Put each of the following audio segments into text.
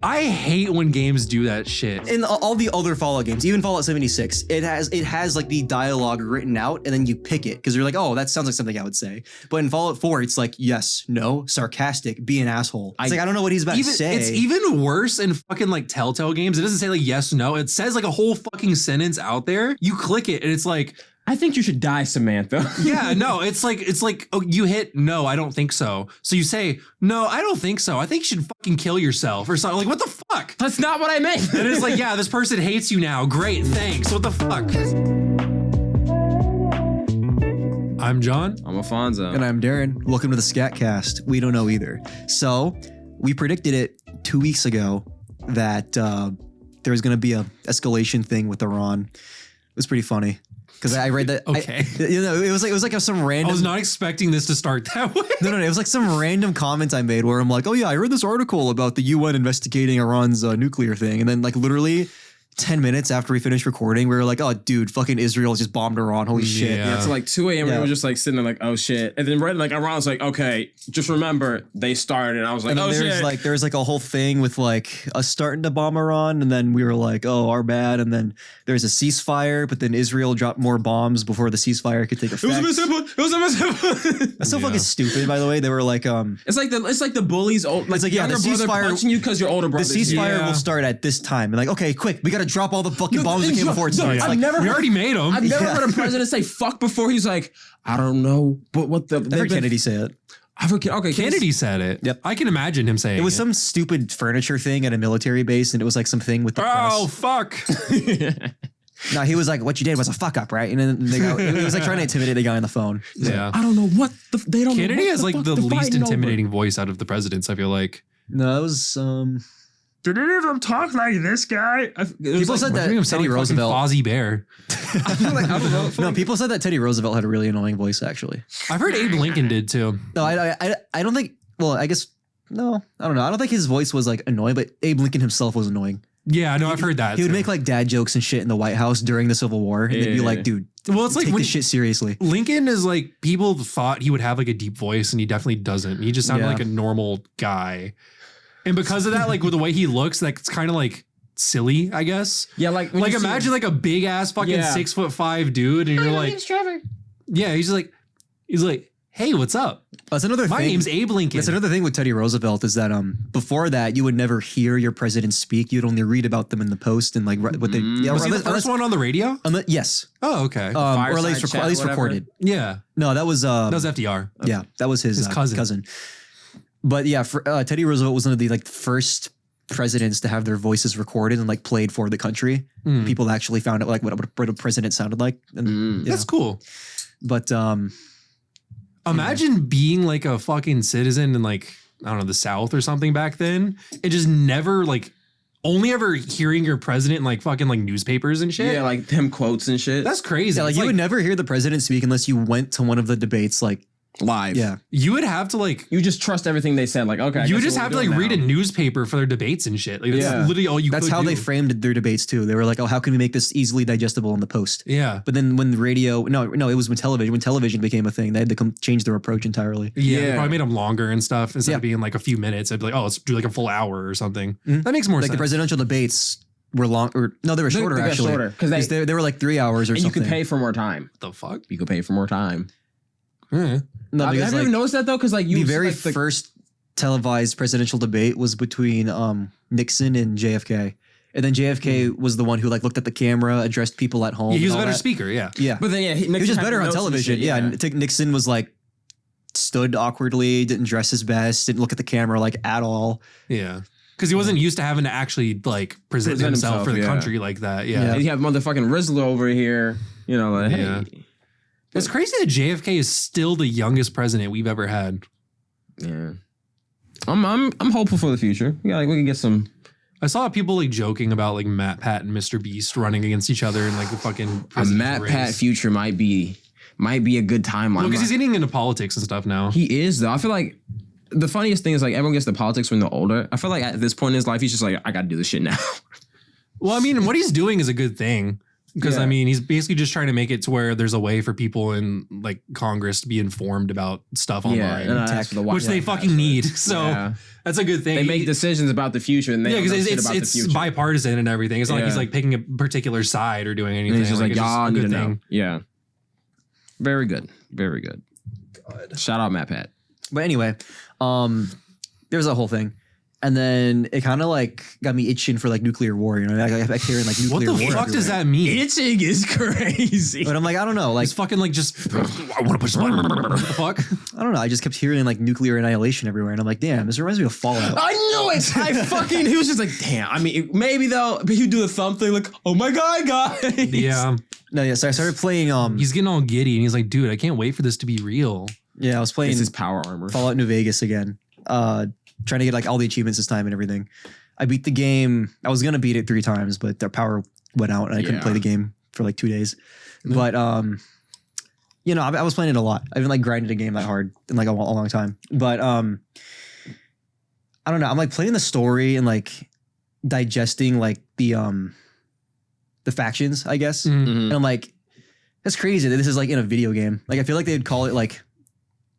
I hate when games do that shit. In all the other Fallout games, even Fallout 76, it has like the dialogue written out, and then you pick it because you're like, oh, that sounds like something I would say. But in Fallout 4, it's like yes, no, sarcastic, be an asshole. It's like I don't know what he's about to say. It's even worse in fucking like Telltale games. It doesn't say like yes, no. It says like a whole fucking sentence out there. You click it, and it's like, I think you should die, Samantha. yeah, no, it's like, oh, you hit no, I don't think so. So you say, no, I don't think so. I think you should fucking kill yourself or something. Like, what the fuck? That's not what I meant. And it's like, yeah, this person hates you now. Great, thanks. What the fuck? I'm John. I'm Afonso. And I'm Darren. Welcome to the Scat Cast. We don't know either. So we predicted it 2 weeks ago that there was going to be a escalation thing with Iran. It was pretty funny. Because I read that. Okay. It was like some random. I was not expecting this to start that way. No. It was like some random comment I made where I'm like, oh yeah, I read this article about the UN investigating Iran's nuclear thing, and then like literally 10 minutes after we finished recording, we were like, oh dude, fucking Israel just bombed Iran. Holy shit. Yeah, it's like 2 a.m. We were just like sitting there like, oh shit. And then right like Iran was like, okay, just remember they started. And I was like, oh shit. There was like a whole thing with like us starting to bomb Iran, and then we were like, oh, our bad. And then there's a ceasefire, but then Israel dropped more bombs before the ceasefire could take effect. It was a miserable. That's so fucking stupid, by the way. They were like, it's like the bullies old like, it's like, yeah, the ceasefire punching you because your older brother. The ceasefire will start at this time. And like, okay, quick, we gotta drop all the fucking bombs that came before it starts. We already made them. I've never heard a president say fuck before. He's like, I don't know, but what the? I heard Kennedy say it. Okay, Kennedy said it. Yep. I can imagine him saying it. Was some stupid furniture thing at a military base, and it was like something with the press. Oh, fuck. No, he was like, what you did was a fuck up, right? And then he was like trying to intimidate the guy on the phone. Yeah. Like, I don't know what they don't. Kennedy know has like the least intimidating voice out of the presidents, I feel like. No, it was Did any of them talk like this guy? People said that Teddy Roosevelt. Fozzie Bear. I feel like I don't know. No, people said that Teddy Roosevelt had a really annoying voice, actually. I've heard Abe Lincoln did too. No, I don't think. Well, I guess no. I don't know. I don't think his voice was like annoying, but Abe Lincoln himself was annoying. Yeah, no, I've heard that. He would make like dad jokes and shit in the White House during the Civil War, and they'd be like, "Dude, well, it's like take this shit seriously." Lincoln is like, people thought he would have like a deep voice, and he definitely doesn't. He just sounded like a normal guy, and because of that, like with the way he looks, like it's kind of like silly, I guess. Yeah, like imagine like a big ass fucking 6'5" dude, and you're like, name's Trevor. Yeah, he's like, hey, what's up? That's another thing. My name's Abe Lincoln. That's another thing with Teddy Roosevelt is that before that you would never hear your president speak. You'd only read about them in the Post and like what they. Yeah, was he the first one on the radio? Yes. Oh, okay. Or at least recorded. Yeah. No, that was FDR. Yeah, that was his cousin. But yeah, Teddy Roosevelt was one of the like first presidents to have their voices recorded and like played for the country. People actually found out like what a president sounded like. And, that's cool. But imagine being like a fucking citizen in like, I don't know, the South or something back then, and just never like only ever hearing your president in like fucking like newspapers and shit. Yeah, like him quotes and shit. That's crazy. Yeah, like you would never hear the president speak unless you went to one of the debates like live. Yeah. You would have to like, you just trust everything they said. Like, okay. You just have to like read a newspaper for their debates and shit. Like that's literally all you That's could how do. they framed their debates too. They were like, oh, how can we make this easily digestible in the Post? Yeah. But then when the radio, no, it was when television became a thing, they had to change their approach entirely. Yeah. They probably made them longer and stuff. Instead of being like a few minutes, I'd be like, oh, let's do like a full hour or something. That makes more sense. Like the presidential debates were long, or no, they were shorter they actually. Shorter because they were like 3 hours or and something. You could pay for more time. What the fuck? You could pay for more time. No, have you ever noticed that though? Because like the very first televised presidential debate was between Nixon and JFK. And then JFK was the one who like looked at the camera, addressed people at home. Yeah, he was a better speaker. Yeah. But then he was just better on television. Nixon was like stood awkwardly, didn't dress his best, didn't look at the camera like at all. Yeah. Because he wasn't used to having to actually like present himself for the country like that. Yeah. You have motherfucking Rizzler over here. You know, like, hey. It's crazy that JFK is still the youngest president we've ever had. Yeah. I'm hopeful for the future. Yeah, like we can get some. I saw people like joking about like Matt Pat and Mr. Beast running against each other in like the fucking Matt race. Pat future might be a good timeline. Well, because he's getting into politics and stuff now. He is though. I feel like the funniest thing is like everyone gets to politics when they're older. I feel like at this point in his life, he's just like, I got to do this shit now. Well, I mean, what he's doing is a good thing. Because I mean, he's basically just trying to make it to where there's a way for people in like Congress to be informed about stuff online, which they fucking need. So that's a good thing. They make decisions about the future, and they because it's bipartisan and everything. It's not like he's like picking a particular side or doing anything. And he's just like y'all need to know. Yeah, very good, very good. God. Shout out Matt Pat. But anyway, there's a whole thing. And then it kind of like got me itching for like nuclear war. You know, I kept hearing like nuclear war. What the fuck does that mean? Itching is crazy. But I'm like, I don't know. Like, it's fucking like just, I want to push the button. What the fuck? I don't know. I just kept hearing like nuclear annihilation everywhere. And I'm like, damn, this reminds me of Fallout. I knew it. He was just like, damn. I mean, maybe though, but he'd do the thumb thing like, oh my God, guys. Yeah. No, yeah. So I started playing. He's getting all giddy and he's like, dude, I can't wait for this to be real. Yeah, I was playing his power armor. Fallout New Vegas again. Trying to get like all the achievements this time and everything. I beat the game. I was gonna beat it 3 times, but their power went out and I couldn't play the game for like 2 days. But you know, I was playing it a lot. I haven't like grinded a game that hard in like a long time. But I don't know. I'm like playing the story and like digesting like the factions, I guess. Mm-hmm. And I'm like, that's crazy that this is like in a video game. Like I feel like they'd call it like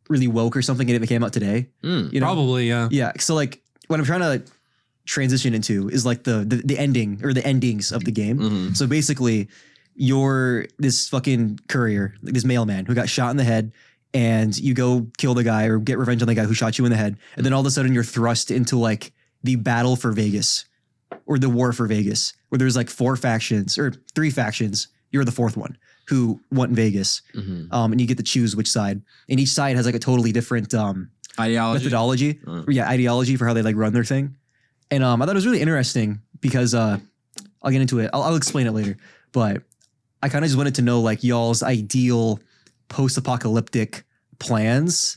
really woke or something and it came out today. You know? Probably, yeah. Yeah. So like what I'm trying to transition into is like the ending or the endings of the game. Mm-hmm. So basically you're this fucking courier, like this mailman who got shot in the head, and you go kill the guy or get revenge on the guy who shot you in the head. And then all of a sudden you're thrust into like the battle for Vegas or the war for Vegas, where there's like 4 factions or 3 factions. You're the 4th one who want Vegas. Mm-hmm. And you get to choose which side. And each side has like a totally different methodology. Ideology for how they like run their thing. And I thought it was really interesting because I'll get into it. I'll explain it later. But I kind of just wanted to know like y'all's ideal post-apocalyptic plans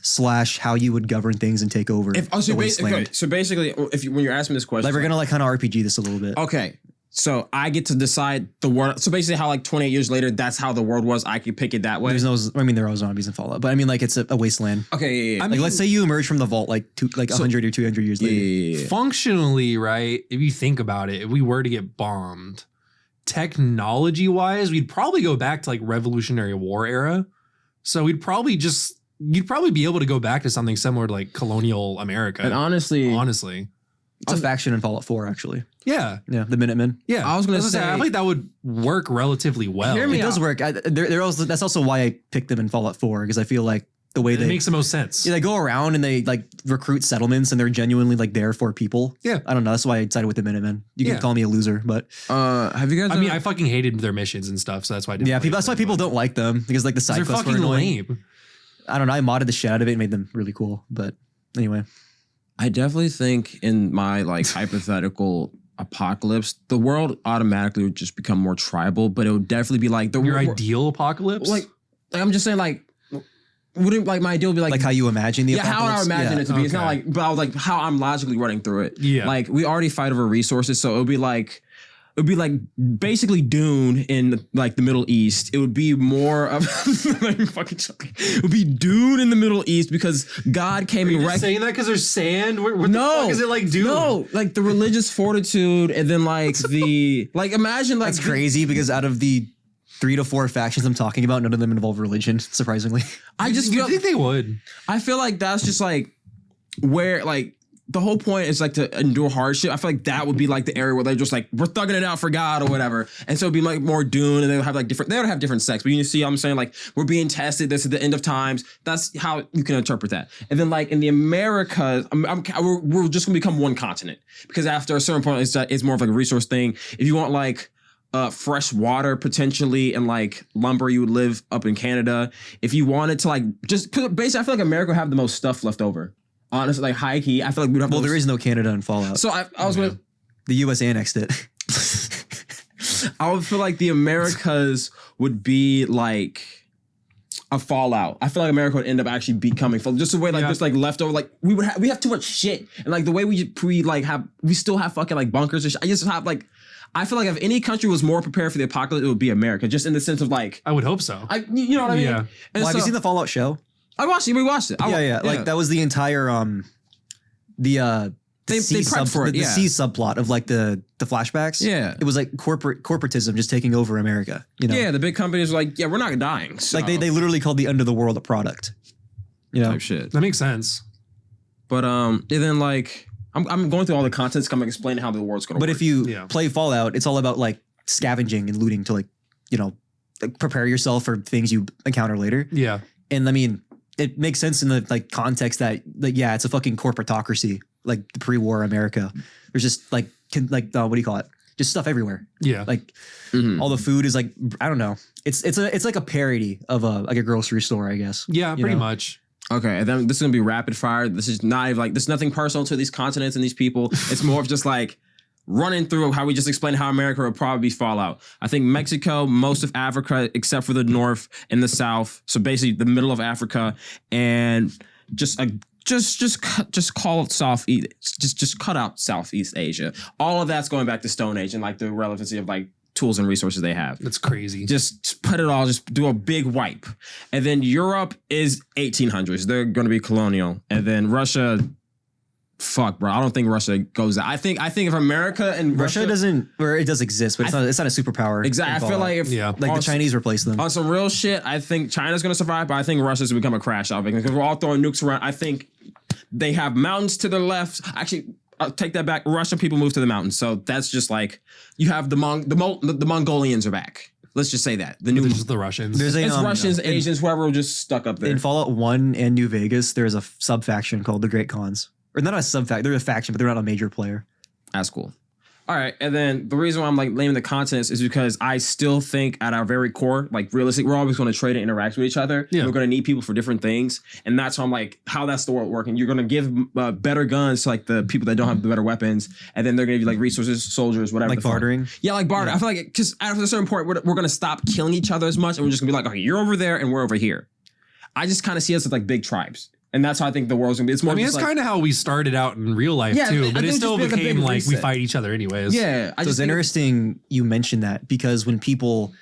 / how you would govern things and take over the wasteland. So basically, when you're asking this question, like we're gonna like kind of RPG this a little bit. Okay. So I get to decide the world. So basically how like 28 years later, that's how the world was. I could pick it that way. There are zombies in Fallout, but I mean like it's a wasteland. Okay. Yeah. Let's say you emerge from the vault like 100 or 200 years later. Yeah. Functionally, right? If you think about it, if we were to get bombed, technology wise, we'd probably go back to like Revolutionary War era. So you'd probably be able to go back to something similar to like colonial America. And honestly, it's a faction in Fallout 4, actually. Yeah. Yeah, the Minutemen. Yeah. I was going to say, I feel like that would work relatively well. It does work. That's also why I picked them in Fallout 4, because I feel like the way it makes the most sense. Yeah, they go around and they like recruit settlements and they're genuinely like there for people. Yeah. I don't know. That's why I sided with the Minutemen. You can call me a loser, but have you guys? I fucking hated their missions and stuff, so that's why I didn't. That's why people don't like them, because like the side quests were annoying. Lame. I don't know. I modded the shit out of it and made them really cool. But anyway, I definitely think in my like hypothetical apocalypse, the world automatically would just become more tribal, but it would definitely be like your ideal apocalypse. Like I'm just saying, like, wouldn't like my ideal would be like how you imagine the apocalypse? How I imagine it to be. It's not like, but I was like how I'm logically running through it. Yeah, like we already fight over resources, so it would be like basically Dune in like the Middle East. It would be more of it would be Dune in the Middle East because God came and saying that because there's sand. What the fuck is it like Dune? No, like the religious fortitude, and then like the like imagine like that's crazy because out of the 3 to 4 factions I'm talking about, none of them involve religion. Surprisingly, I just think they would. I feel like that's just like where like. The whole point is like to endure hardship. I feel like that would be like the area where they're just like, we're thugging it out for God or whatever. And so it'd be like more Dune, and they would have like they would have different sects. But you see, I'm saying like, we're being tested. This is the end of times. That's how you can interpret that. And then like in the Americas, we're just gonna become one continent, because after a certain point, it's more of like a resource thing. If you want like fresh water potentially and like lumber, you would live up in Canada. If you wanted to like just basically, I feel like America would have the most stuff left over. Honestly, like high key, I feel like we'd have. Well, there is no Canada in Fallout. So I was with the U.S. annexed it. I would feel like the Americas would be like a Fallout. I feel like America would end up actually becoming just the way like just like leftover. Like we have too much shit, and like the way we still have fucking like bunkers and shit. I just have like. I feel like if any country was more prepared for the apocalypse, it would be America. Just in the sense of like, I would hope so. You know what I mean? Yeah. Well, have you seen the Fallout show? I watched it. We watched it. Yeah. Like that was the entire the They prepped for it. the C subplot of like the flashbacks. Yeah. It was like corporatism just taking over America. You know? Yeah, the big companies were like, yeah, we're not dying. So. Like they literally called the end of the world a product. You know, type shit. That makes sense. But and then like I'm going through all the contents, I'm explaining how the world's gonna work. but if you play Fallout, it's all about like scavenging and looting to like, you know, like prepare yourself for things you encounter later. Yeah. And I mean, it makes sense in the like context that like, yeah, it's a fucking corporatocracy, like the pre-war America. There's just like what do you call it? Just stuff everywhere. Yeah. Like all the food is like, I don't know. It's like a parody of a grocery store, I guess. Yeah, pretty much. Okay, and then this is gonna be rapid fire. This is not even like this is nothing personal to these continents and these people. It's more of just like running through how we just explained how America would probably be Fallout. I think Mexico, most of Africa, except for the north and the south. So basically the middle of Africa, and just call it Southeast. Just cut out Southeast Asia. All of that's going back to Stone Age and like the relevancy of like tools and resources they have. That's crazy. Just put it all, just do a big wipe. And then Europe is 1800s. They're going to be colonial. And then Russia, fuck, bro. I don't think Russia goes there. I think if America and Russia doesn't, or it does exist, but it's not a superpower. Exactly. I feel like if like the Chinese replace them. On some real shit, I think China's going to survive, but I think Russia's going to become a crash out because we're all throwing nukes around. I think they have mountains to their left. Actually, I'll take that back. Russian people move to the mountains. So that's just like, you have the Mongolians are back. Let's just say that. There's the Russians. It's Russians, Asians, whoever just stuck up there. In Fallout 1 and New Vegas, there's a sub-faction called the Great Khans. Or not a sub-faction, they're a faction, but they're not a major player. That's cool. All right, and then the reason why I'm like naming the continents is because I still think at our very core, like realistic, we're always going to trade and interact with each other. Yeah. We're going to need people for different things, and that's how I'm like, how that's the world working. You're going to give better guns to like the people that don't have the better weapons, and then they're going to give you like resources, soldiers, whatever. Like bartering? Yeah, like bartering. Yeah. I feel like because after a certain point, we're going to stop killing each other as much, and we're just going to be like, okay, you're over there, and we're over here. I just kind of see us as like big tribes. And that's how I think the world's gonna be. It's more. I mean, it's kind of how we started out in real life too, but it still became like we fight each other anyways. Yeah, so it's interesting you mentioned that because when people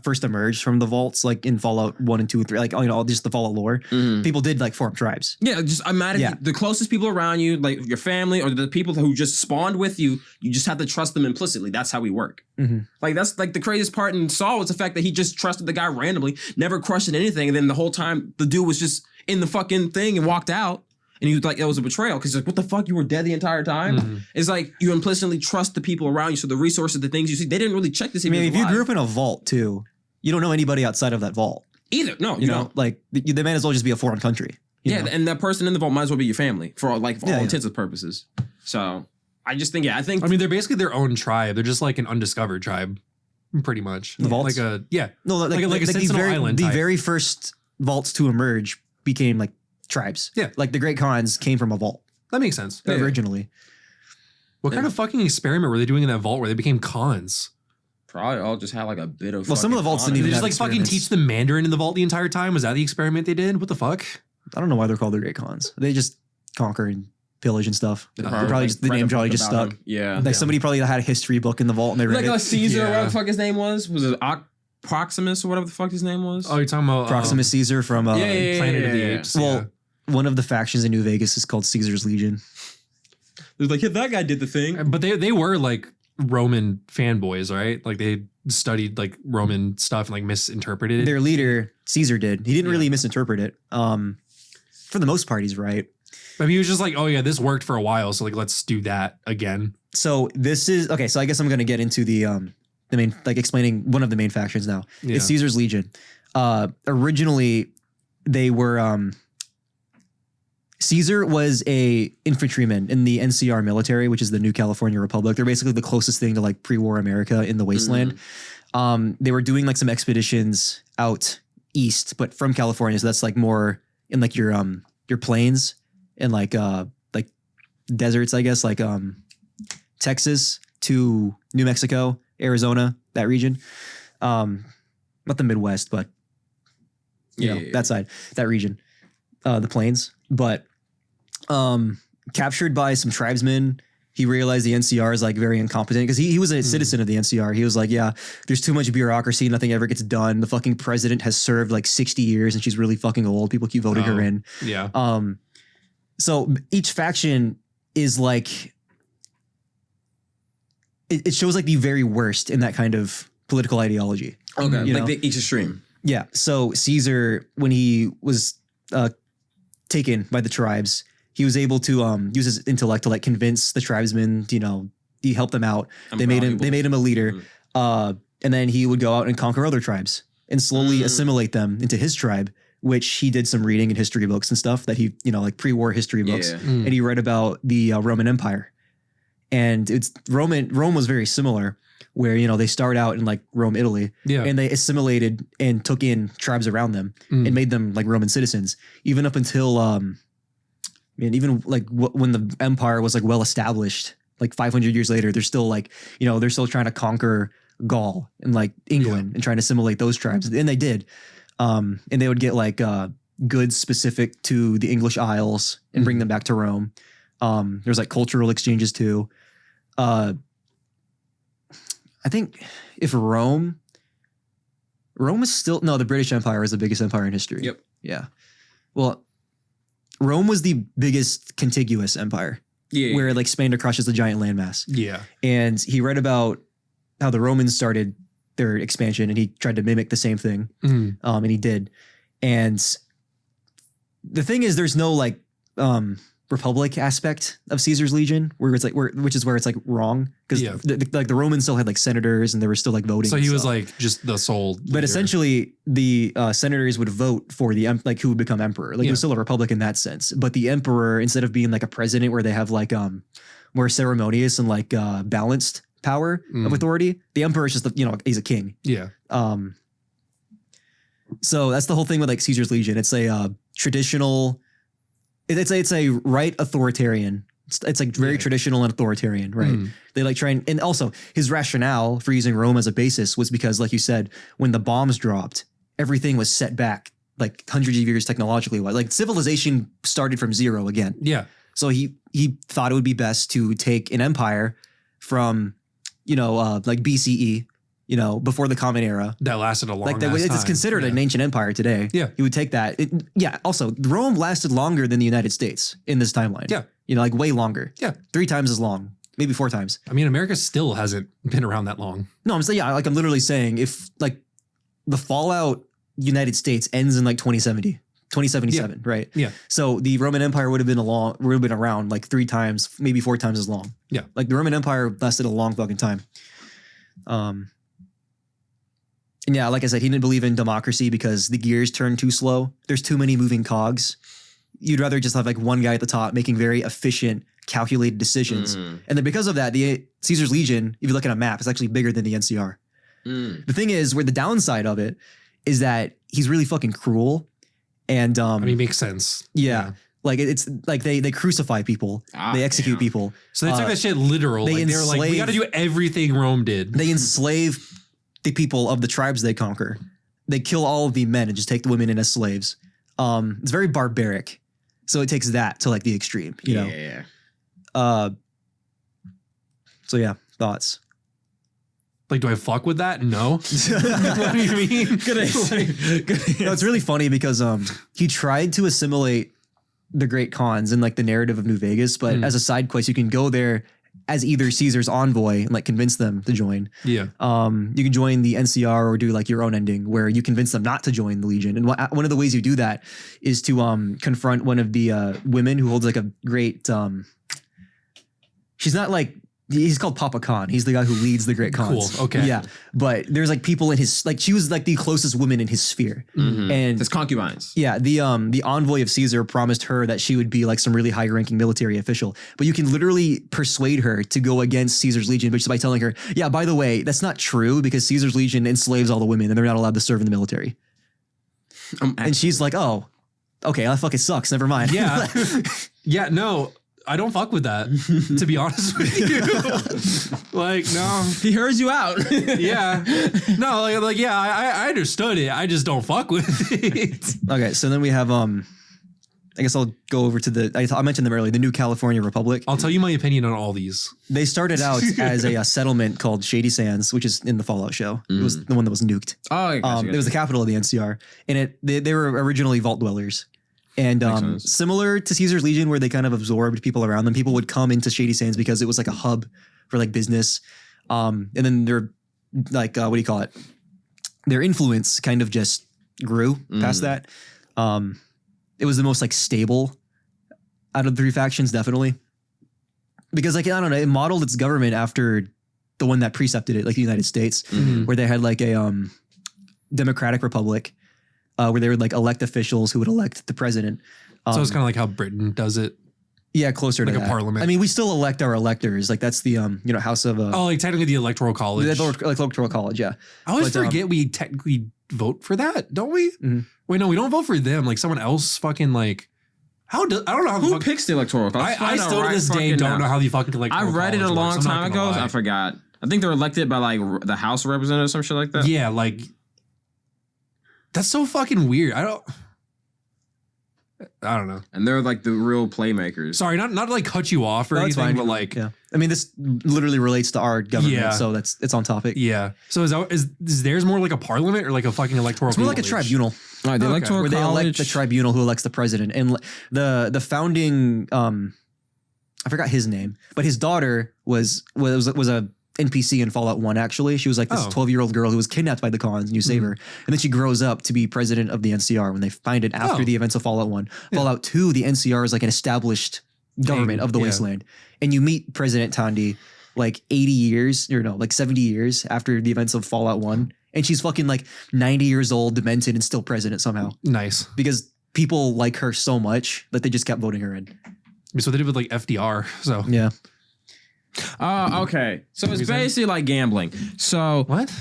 first emerged from the vaults, like in Fallout 1 and 2 and 3, like all just the Fallout lore, people did like form tribes. Yeah, just imagine the closest people around you, like your family or the people who just spawned with you. You just have to trust them implicitly. That's how we work. Like that's like the craziest part in Saul was the fact that he just trusted the guy randomly, never questioned anything, and then the whole time the dude was just in the fucking thing and walked out. And he was like, it was a betrayal. Because he's like, what the fuck? You were dead the entire time? It's like you implicitly trust the people around you. So the resources, the things you see, they didn't really check to see. I mean, if you grew up in a vault too, you don't know anybody outside of that vault. Either. No, you know, like they might as well just be a foreign country. Yeah, and that person in the vault might as well be your family for all intents and purposes. So I just think, I mean, they're basically their own tribe. They're just like an undiscovered tribe, pretty much. The vaults? Like a, like a Sentinel Island type. The very first vaults to emerge became like tribes. Yeah. Like the Great Khans came from a vault. That makes sense. Originally. What kind of fucking experiment were they doing in that vault where they became Khans? Probably all just had like a bit of. Well, some of the vaults didn't Did even they just like fucking teach them Mandarin in the vault the entire time? Was that the experiment they did? What the fuck? I don't know why they're called the Great Khans. They just conquer and pillage and stuff. The name probably just stuck. Yeah. Like somebody probably had a history book in the vault and they read like it. Caesar, whatever the fuck his name was. Was it Proximus or whatever the fuck his name was? Oh, you're talking about Proximus Caesar from Planet of the Apes. Well, one of the factions in New Vegas is called Caesar's Legion. It was like, yeah, that guy did the thing. But they were like Roman fanboys, right? Like they studied like Roman stuff and like misinterpreted it. Their leader, Caesar, did. He didn't really misinterpret it. For the most part, he's right. I mean, he was just like, oh yeah, this worked for a while, so like let's do that again. So this is okay. So I guess I'm gonna get into the main, like explaining one of the main factions now. Yeah. It's Caesar's Legion. Originally, they were Caesar was a infantryman in the NCR military, which is the New California Republic. They're basically the closest thing to like pre-war America in the wasteland. They were doing like some expeditions out east, but from California. So that's like more in like your plains and like deserts, I guess, like Texas to New Mexico, Arizona, that region. Not the Midwest, but that side, that region, the plains. But captured by some tribesmen, he realized the NCR is like very incompetent because he was a citizen of the NCR. He was like, yeah, there's too much bureaucracy. Nothing ever gets done. The fucking president has served like 60 years and she's really fucking old. People keep voting her in. Yeah. So each faction is like it shows like the very worst in that kind of political ideology. Okay, You like know? the extreme. Yeah. So Caesar, when he was taken by the tribes, he was able to use his intellect to like convince the tribesmen. He helped them out. They made him a leader. And then he would go out and conquer other tribes and slowly assimilate them into his tribe, which he did some reading in history books and stuff that he, like pre-war history books. Yeah. And he read about the Roman Empire. And Rome was very similar, where, they start out in like Rome, Italy, and they assimilated and took in tribes around them and made them like Roman citizens, even up until, even like when the empire was like well established, like 500 years later, they're still like, they're still trying to conquer Gaul and like England and trying to assimilate those tribes. And they did. And they would get like goods specific to the English Isles and bring them back to Rome. There's like cultural exchanges too. I think if Rome is still, no, the British Empire is the biggest empire in history. Yep. Yeah. Well, Rome was the biggest contiguous empire where like Spain crushes the giant landmass. Yeah. And he read about how the Romans started their expansion and he tried to mimic the same thing. And he did. And the thing is, there's no like, republic aspect of Caesar's legion where it's like which is where it's like wrong because the Romans still had like senators and they were still like voting. So he was like just the sole leader. But essentially the senators would vote for the like who would become emperor. Like it was still a republic in that sense. But the emperor, instead of being like a president where they have like more ceremonious and like balanced power of authority, the emperor is just he's a king. Yeah. So that's the whole thing with like Caesar's legion. It's a traditional. It's a right authoritarian. It's like very traditional and authoritarian, right? They like try and also his rationale for using Rome as a basis was because, like you said, when the bombs dropped, everything was set back like hundreds of years technologically. Like civilization started from zero again. Yeah. So he thought it would be best to take an empire from, like BCE, before the Common Era. That lasted a long time. It's considered an ancient empire today. Yeah. He would take that. Also, Rome lasted longer than the United States in this timeline. Yeah. Like way longer. Yeah. 3 times as long, maybe 4 times. I mean, America still hasn't been around that long. No, I'm saying, I'm literally saying if like the fallout United States ends in like 2077, right? Yeah. So the Roman Empire would have been around like 3 times, maybe 4 times as long. Yeah. Like the Roman Empire lasted a long fucking time. And yeah, like I said, he didn't believe in democracy because the gears turn too slow. There's too many moving cogs. You'd rather just have like one guy at the top making very efficient, calculated decisions. And then because of that, the Caesar's Legion, if you look at a map, is actually bigger than the NCR. The thing is, where the downside of it is that he's really fucking cruel. And I mean, makes sense. Yeah. Like it's like they crucify people, they execute people. So they took that shit literal. They were like, we got to do everything Rome did. They enslave the people of the tribes they conquer. They kill all of the men and just take the women in as slaves. It's very barbaric. So it takes that to like the extreme, you know? Yeah. So yeah, thoughts. Like, do I fuck with that? No. What do you mean? Good answer. No, it's really funny because he tried to assimilate the Great Khans in like the narrative of New Vegas, but as a side quest, you can go there as either Caesar's envoy and like convince them to join. Yeah. You can join the NCR or do like your own ending where you convince them not to join the Legion. And one of the ways you do that is to confront one of the women who holds like a great. She's not like. He's called Papa Khan. He's the guy who leads the Great Khans. Cool. Okay. Yeah. But there's like people in his, like she was like the closest woman in his sphere. And His concubines. yeah, the envoy of Caesar promised her that she would be like some really high ranking military official. But you can literally persuade her to go against Caesar's Legion just by telling her, yeah, by the way, that's not true because Caesar's Legion enslaves all the women and they're not allowed to serve in the military. And she's like, oh, okay, that fucking sucks. Never mind. Yeah. Yeah, no. I don't fuck with that, to be honest with you. Like, no. He hears you out. Yeah. No, like yeah, I understood it. I just don't fuck with it. Okay, so then we have I guess I'll go over to I mentioned them earlier, the New California Republic. I'll tell you my opinion on all these. They started out as a settlement called Shady Sands, which is in the Fallout show. It was the one that was nuked. Oh, It was the capital of the NCR, and they were originally vault dwellers. And Makes sense. similar to Caesar's Legion, where they kind of absorbed people around them. People would come into Shady Sands because it was like a hub for like business. And then they're like, what do you call it? Their influence kind of just grew past that. It was the most like stable out of the 3 factions, definitely. Because like, I don't know, it modeled its government after the one that precepted it, like the United States, where they had like a democratic republic where they would like elect officials who would elect the president. So it's kind of like how Britain does it. Yeah, closer like to a that. parliament. I mean, we still elect our electors. Like that's the House of Oh, like technically the Electoral College. the electoral college. Yeah, I always but, forget we technically vote for that, don't we? Wait, no, we don't vote for them. Like someone else fucking like. I don't know how the Who fuck. picks the electoral college? I still to this day don't know how the fucking electoral I read it a college long works. I'm not time gonna ago. lie. I forgot. I think they're elected by like the House of Representatives, some shit like that. Yeah, like that's so fucking weird. I don't know. And they're like the real playmakers. Sorry, not to like cut you off or No, it's anything, fine. but like yeah. I mean, this literally relates to our government, Yeah. so it's on topic. yeah. So is theirs more like a parliament or like a fucking electoral? It's more like a college? tribunal All right, the Okay. electoral where they elect college. the tribunal who elects the president, and the founding I forgot his name, but his daughter was a NPC in Fallout 1. Actually, she was like this Oh. 12-year-old girl who was kidnapped by the cons, and you save her, and then she grows up to be president of the NCR when they find it after Oh. the events of Fallout 1. Fallout 2, the NCR is like an established government of the yeah. wasteland, and you meet President Tandy like 80 years, or no, like 70 years after the events of Fallout 1, and she's fucking like 90 years old, demented, and still president somehow Nice. because people like her so much that they just kept voting her in. So they did with like FDR. So Yeah. Okay. So it's you saying? basically like gambling. So what?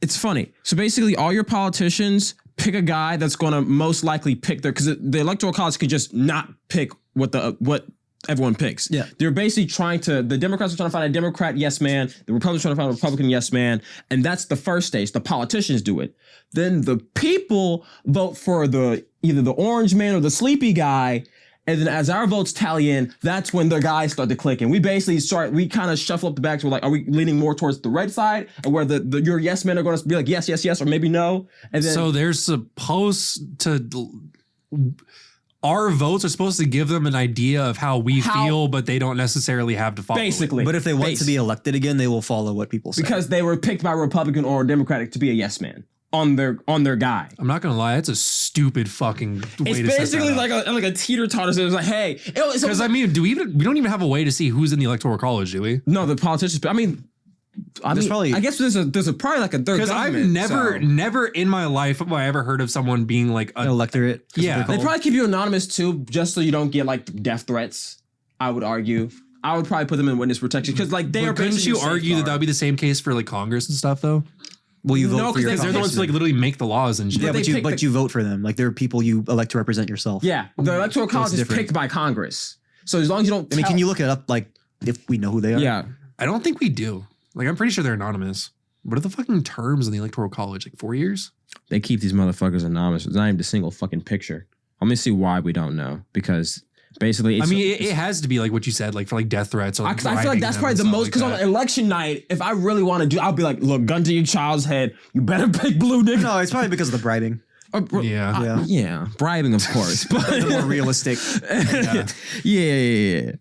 it's funny. So basically, all your politicians pick a guy that's going to most likely pick because the electoral college could just not pick what everyone picks. Yeah. They're basically the Democrats are trying to find a Democrat yes man, the Republicans are trying to find a Republican yes man, and that's the first stage. The politicians do it. Then the people vote for either the orange man or the sleepy guy. And then as our votes tally in, that's when the guys start to click. And we basically we kind of shuffle up the backs. We're like, are we leaning more towards the red side? And where your yes men are going to be like, yes, yes, yes, or maybe no. And then So they're supposed to. Our votes are supposed to give them an idea of how we feel, but they don't necessarily have to follow. basically. But if they want to be elected again, they will follow what people say. because they were picked by Republican or Democratic to be a yes man on their guy. I'm not gonna lie, it's a stupid fucking way It's to set basically that like a teeter-totter. So it was like, hey, because I mean, we don't even have a way to see who's in the electoral college, do we? no, the politicians. I mean, probably- I guess there's a probably like a third. Because I've never in my life have I ever heard of someone being like An electorate. is what Yeah. they're They called. probably keep you anonymous too, just so you don't get like death threats. I would argue. I would probably put them in witness protection because like they But are. couldn't basically you your argue that safeguard. that would be the same case for like Congress and stuff though? Will you vote No, for 'cause your Because they're the ones who like literally make the laws and shit. Yeah, they but you pick the- you vote for them. Like they're people you elect to represent yourself. Yeah, the electoral college is different. picked by Congress. So as long as you don't, I mean, can you look it up? Like if we know who they are. Yeah, I don't think we do. Like I'm pretty sure they're anonymous. What are the fucking terms in the electoral college? Like 4 years? they keep these motherfuckers anonymous. It's not even a single fucking picture. Let me see why we don't know because basically, it's, I mean, it has to be like what you said, like for like death threats. Or, I like, feel like bribing that's them probably and the stuff most like because on that. election night, if I really want to do, I'll be like, look, gun to your child's head. You better pick blue, nigga. No, it's probably because of the bribing. Yeah. Yeah, bribing, of course, but The more realistic. yeah.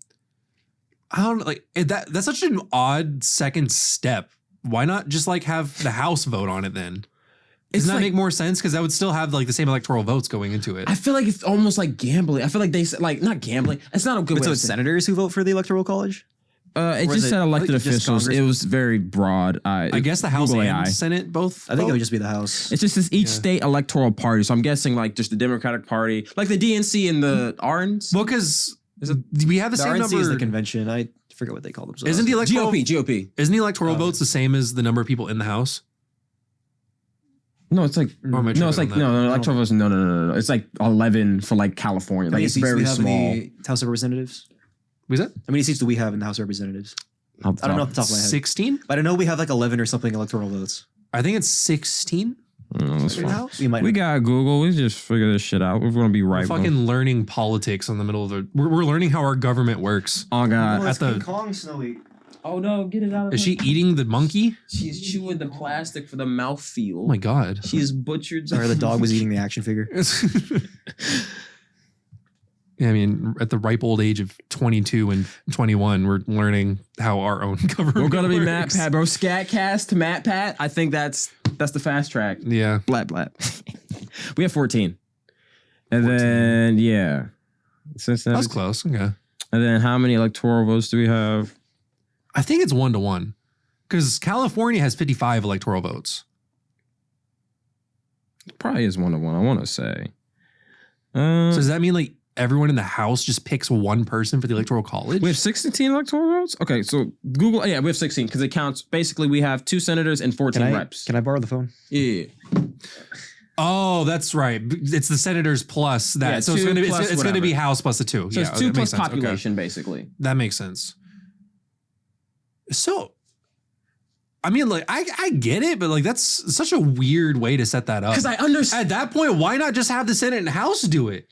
I don't like that's such an odd second step. Why not just like have the House vote on it then? It's Doesn't that like- make more sense? Because that would still have like the same electoral votes going into it. I feel like it's almost like gambling. I feel like they like not gambling. It's not a good But way. so to it's say it. senators who vote for the electoral college? It Or is just it said elected just officials. Congress? It was very broad. I guess the House Google and AI. Senate both. I think it vote? would just be the House. It's just this each state electoral party. So I'm guessing like just the Democratic Party, like the DNC and the RNs. Well, because Is it we have the, The same RNC number. is the convention. I forget what they call themselves. Isn't the electoral GOP. Isn't the electoral votes the same as the number of people in the House? No, it's like Or am I no, it's tripping like on that? no, electoral votes. No. It's like 11 for like California. How Like many it's seats do very we have small. in the House of Representatives? Was that How many seats do we have in the House of Representatives? I don't know off the top of my head. 16? But I know we have like 11 or something electoral votes. I think it's 16. That's in the fine. House. We might We know. got Google. We just figure this shit out. We're gonna be right. We're fucking learning politics in the middle of the. We're learning how our government works. Oh god. that's King Kong Snowy. Oh no, get it out of Is she eating the monkey? She's chewing the plastic for the mouthfeel. Oh my god. She is butchered. Sorry, the dog was eating the action figure. Yeah, I mean, at the ripe old age of 22 and 21, we're learning how our own government We're gonna be works. Matt Pat, bro. Scat Cast to Matt Pat. I think that's the fast track. Yeah. Blat blat. We have 14. And then yeah. That's close. Okay. And then how many electoral votes do we have? I think it's 1-1 because California has 55 electoral votes. Probably is 1-1, I want to say. So does that mean like everyone in the House just picks one person for the Electoral College? We have 16 electoral votes? Okay, so Google, yeah, we have 16 because it counts. Basically, we have 2 senators and 14 reps. Can I borrow the phone? Yeah. Oh, that's right. It's the senators plus that. Yeah, so it's going to be plus going to be House plus the 2. So yeah, it's 2 that plus makes sense. population, basically. That makes sense. So, I mean, like, I get it, but like, that's such a weird way to set that up. Because I understand. At that point, why not just have the Senate and House do it?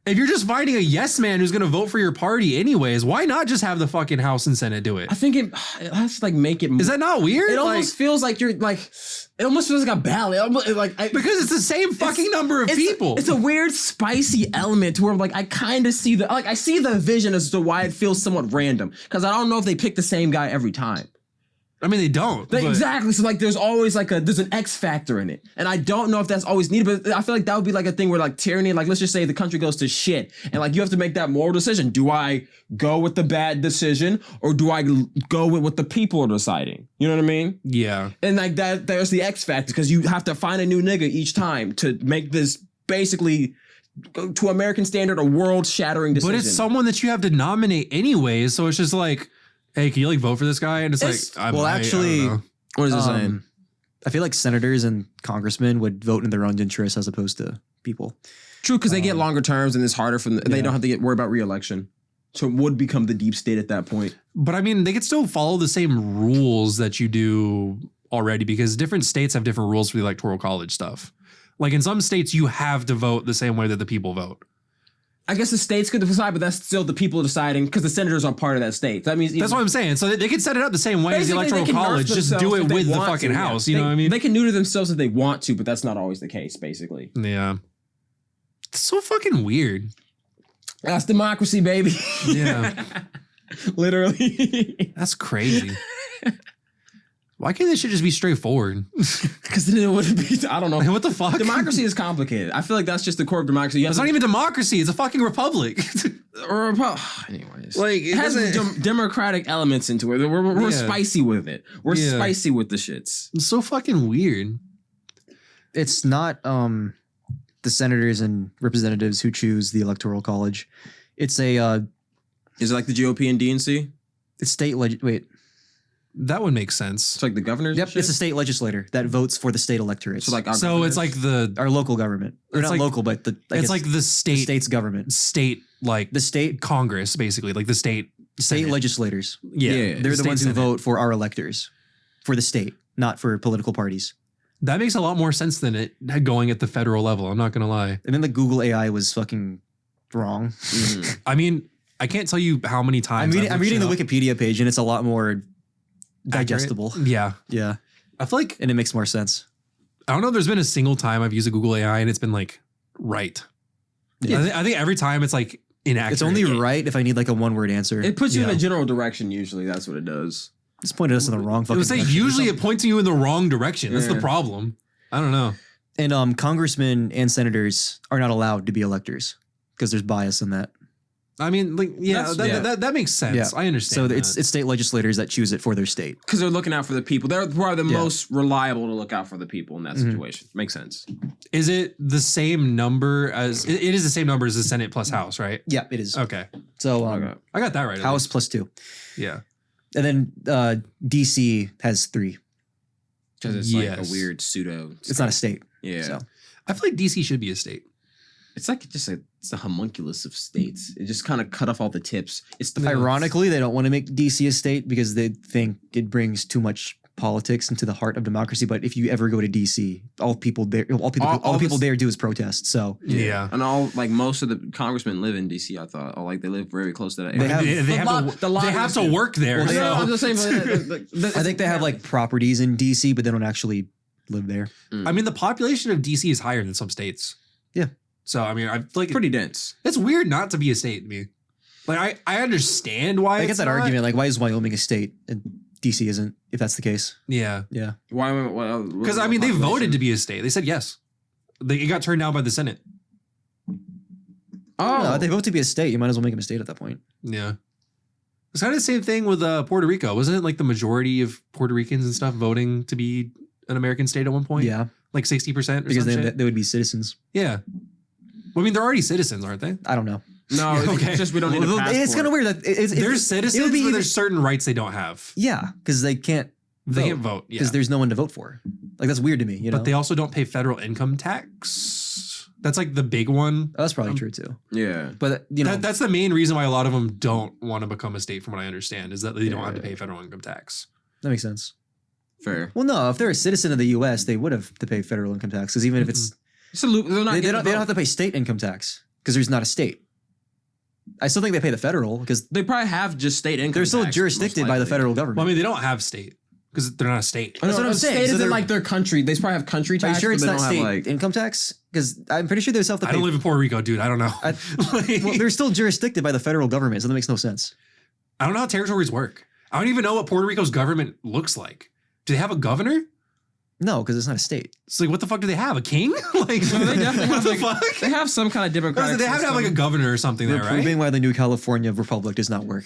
If you're just finding a yes man who's going to vote for your party anyways, why not just have the fucking House and Senate do it? I think it has to like make it. Is that not weird? It almost feels like you're like. It almost feels like a ballot. Because it's the same fucking number of people. It's a weird spicy element to where like I kind of see I see the vision as to why it feels somewhat random. Because I don't know if they pick the same guy every time. I mean, they don't. But Exactly. So like there's always like there's an X factor in it. And I don't know if that's always needed, but I feel like that would be like a thing where like tyranny, like let's just say the country goes to shit. And like you have to make that moral decision. Do I go with the bad decision or do I go with what the people are deciding? You know what I mean? Yeah. And like that, there's the X factor because you have to find a new nigga each time to make this basically to American standard a world shattering decision. But it's someone that you have to nominate anyways. So it's just like, hey, can you like vote for this guy? And it's like, I don't know. What is it saying? I feel like senators and congressmen would vote in their own interest as opposed to people. True, because they get longer terms and it's harder for them. They yeah. don't have to worry about re-election. So it would become the deep state at that point. But I mean, they could still follow the same rules that you do already because different states have different rules for the Electoral College stuff. Like in some states, you have to vote the same way that the people vote. I guess the states could decide, but that's still the people deciding because the senators are part of that state. That means That's what I'm saying. So they could set it up the same way as the basically, Electoral they can nerf College. Just do themselves it if they with the want fucking to, House. yeah. You know what I mean? They can neuter themselves if they want to, but that's not always the case, basically. Yeah. It's so fucking weird. That's democracy, baby. Yeah. Literally. That's crazy. Why can't this shit just be straightforward? Because then it wouldn't be, I don't know. Like, what the fuck? Democracy is complicated. I feel like that's just the core of democracy. It's not even democracy. It's a fucking republic. Anyways. Like, It has democratic elements into it. We're Yeah. spicy with it. We're Yeah. spicy with the shits. It's so fucking weird. It's not the senators and representatives who choose the electoral college. It's a Is it like the GOP and DNC? it's state That would make sense. It's like the governors? Yep, and shit? it's a state legislator that votes for the state electorate. So like our So it's governors? like the our local government, or It's not like- local, but I it's guess like the the state's government, like the state Congress, basically, like the state state legislators. Yeah, Yeah. They're the state ones who senate. vote for our electors, for the state, not for political parties. That makes a lot more sense than it going at the federal level. I'm not gonna lie. And then the Google AI was fucking wrong. Mhm. I mean, I can't tell you how many times I'm reading the looked it Wikipedia page, and it's a lot more up. digestible. Accurate. Yeah, Yeah, I feel like and it makes more sense. I don't know if there's been a single time I've used a Google AI and it's been like right. Yeah. I think every time it's like inaccurate. It's only right if I need like a one-word answer. It puts you in Yeah. a general direction usually. That's what it does. Just pointed us in the wrong I fucking would say direction. usually it points you in the wrong direction. That's the Yeah. problem. I don't know. And congressmen and senators are not allowed to be electors because there's bias in that. I mean, like, yeah, That's- that makes sense. Yeah. I understand. So it's state legislators that choose it for their state. Because they're looking out for the people. They're probably the Yeah. most reliable to look out for the people in that Mhm. situation. Makes sense. Is it the same number as it is the same number as the Senate plus House, right? Yeah, it is. Okay. So Okay. I got that right. at House least. plus 2. Yeah. And then DC has 3. Because it's like Yes. a weird pseudo. It's not a state. Yeah. So I feel like DC should be a state. It's like just it's a homunculus of states. It just kind of cut off all the tips. It's the ironically, they don't want to make DC a state because they think it brings too much politics into the heart of democracy. But if you ever go to DC, all the people there do is protest. So Yeah. And most of the congressmen live in DC. I thought, like they live very close to that They area. have- They have to work there. Well, they- so- I'm just saying, I think they have like properties in DC, but they don't actually live there. I mean, the population of DC is higher than some states. Yeah. So I mean, I feel like Pretty dense. it's weird not to be a state to me. Like I understand why I get it's that not. argument. Like, why is Wyoming a state and DC isn't? If that's the case, Yeah, yeah. Why? because I mean, they voted to be a state. They said yes. It got turned down by the Senate. No, if they vote to be a state, you might as well make them a state at that point. Yeah. It's kind of the same thing with Puerto Rico. Wasn't it like the majority of Puerto Ricans and stuff voting to be an American state at one point? Yeah, Like 60% or because something? they would be citizens. Yeah. Well, I mean, they're already citizens, aren't they? I don't know. No, Okay. it's just we don't need a passport. It's kind of weird that They're citizens, it would be but either- there's certain rights they don't have. Yeah, because they can't. They can't vote. Yeah. because there's no one to vote for. Like that's weird to me. You know, But they also don't pay federal income tax. That's like the big one. that's probably true too. Yeah. But you know, That's the main reason why a lot of them don't want to become a state, from what I understand, is that they don't have to pay federal income tax. that makes sense. Fair. Well, no, if they're a citizen of the U.S., they would have to pay federal income tax. Because even if it's It's a loop. They're not they getting don't the vote. have to pay state income tax because there's not a state. I still think they pay the federal because They probably have just state income. they're still tax, jurisdicted most by the likely. federal government. Well, I mean, they don't have state because they're not a state. I know, That's what I'm saying. State So isn't they're- like their country. They probably have country Are tax. you sure but it's they not don't have, state like, income tax? Because I'm pretty sure they still have to I pay. don't live in Puerto Rico, dude. I don't know. Well, they're still jurisdicted by the federal government, so that makes no sense. I don't know how territories work. I don't even know what Puerto Rico's government looks like. Do they have a governor? No, because it's not a state. It's like, what the fuck do they have? A king? Like, No, they definitely what have the like, fuck? They have some kind of democratic. They have to have like a governor or something We're there, right? proving why the new California Republic does not work.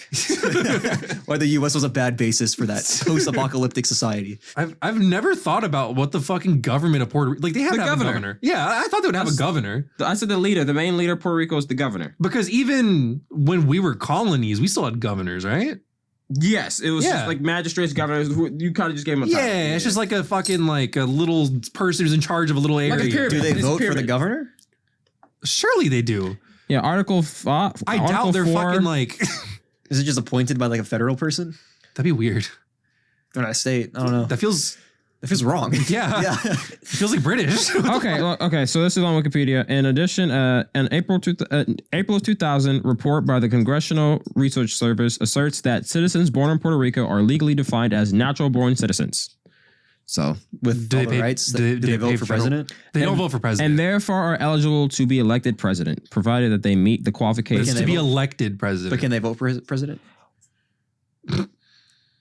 Why the U.S. was a bad basis for that post-apocalyptic society. I've never thought about what the fucking government of Puerto Rico, like they have The to have governor. a governor. Yeah, I thought they would have a That's- governor I said the leader, the main leader of Puerto Rico is the governor. because even when we were colonies, we still had governors, right? Yes, it was Yeah. just like magistrates, governors. Who you kind of just gave them a title. Yeah, it's just like a fucking like a little person who's in charge of a little area. Like a pyramid. Do they It's vote for the pyramid. governor? Surely they do. Yeah, Article 5. I doubt they're fucking like. Is it just appointed by like a federal person? That'd be weird. They're not a state. I don't know. That feels. That feels wrong. Yeah. yeah. It feels like British. Okay, so this is on Wikipedia. In addition, an April of 2000 report by the Congressional Research Service asserts that citizens born in Puerto Rico are legally defined as natural-born citizens. So, With Do all they the pay- rights, do do they they vote pay for federal- president? They don't vote for president. and therefore are eligible to be elected president, provided that they meet the But qualifications. it's Can to they be vote? elected president. But can they vote for president?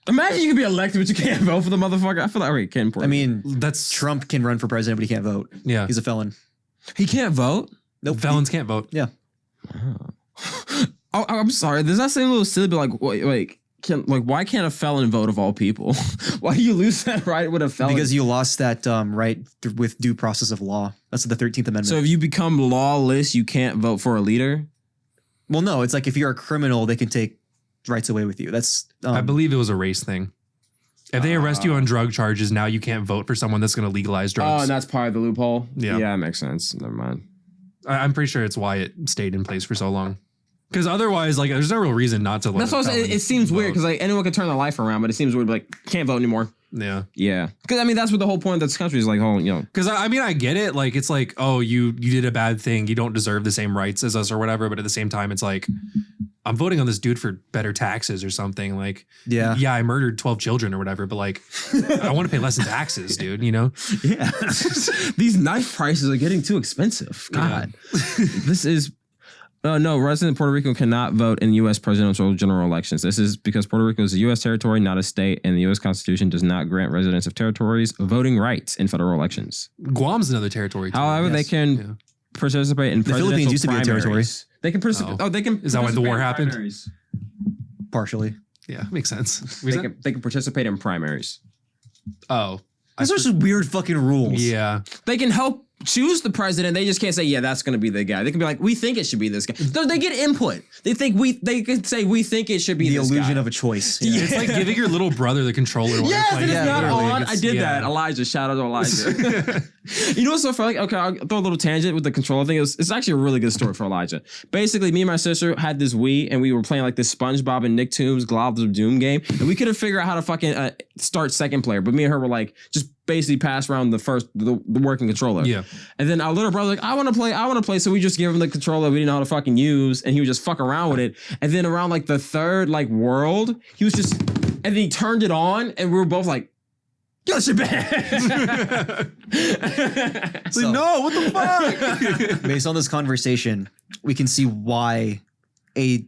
Imagine you can be elected, but you can't vote for the motherfucker. I feel like wait, can't. I mean, That's Trump can run for president, but he can't vote. yeah. He's a felon. he can't vote. Nope. Felons can't vote. Yeah. Oh, I'm sorry. Does that seem a little silly? But like, why can't a felon vote of all people? Why do you lose that right with a felon? Because you lost that right with due process of law. That's the 13th Amendment. So if you become lawless, you can't vote for a leader. well, no, it's like if you're a criminal, they can take rights away with you. That's I believe it was a race thing. If they arrest you on drug charges, now you can't vote for someone that's going to legalize Oh, drugs. and that's part of the loophole. Yeah. yeah, that makes sense. Never mind. I'm pretty sure it's why it stayed in place for so long. Because otherwise, like, there's no real reason not to. Let That's a what I'm saying. felon It seems weird vote. because like anyone can turn their life around, but it seems weird. Like can't vote anymore. Yeah. Yeah, because I mean that's what the whole point of this country is like. Oh, you know. Because I mean, I get it. Like, it's like, oh, you did a bad thing. You don't deserve the same rights as us or whatever. But at the same time, it's like, I'm voting on this dude for better taxes or something. Like, yeah. yeah, I murdered 12 children or whatever. But like, I want to pay less in taxes, dude. You know? Yeah. These knife prices are getting too expensive. God, this is. No, resident Puerto Rico cannot vote in U.S. presidential general elections. This is because Puerto Rico is a U.S. territory, not a state, and the U.S. Constitution does not grant residents of territories voting rights in federal elections. Guam's another territory. Too. However, they Yes. can Yeah. participate in presidential Philippines used to be a territory. primaries. They can participate. Oh. Oh, they can. Is that why the participate war in happened? primaries. Partially. Yeah, makes sense. They can participate in primaries. Oh, Those are just weird fucking rules. yeah. They can help choose the president. They just can't say, yeah, that's going to be the guy. They can be like, we think it should be this guy. They get input. They can say, we think it should be The this illusion guy. of a choice. Yeah. It's like giving your little brother the controller when Yes, you're and playing. it's not literally, on. I did yeah. that. Elijah. Shout out to Elijah. You know what's so funny? Okay, I'll throw a little tangent with the controller thing. It's actually a really good story for Elijah. Basically, me and my sister had this Wii, and we were playing like this SpongeBob and Nicktoons Globs of Doom game, and we couldn't figure out how to fucking start second player. But me and her were like, just basically pass around the working controller. Yeah. And then our little brother was like, I want to play. So we just give him the controller we didn't know how to fucking use, and he would just fuck around with it. And then around like the third like world, he was just, and then he turned it on, and we were both like, Yo, shit bad. It's like, no, what the fuck? Based on this conversation, we can see why a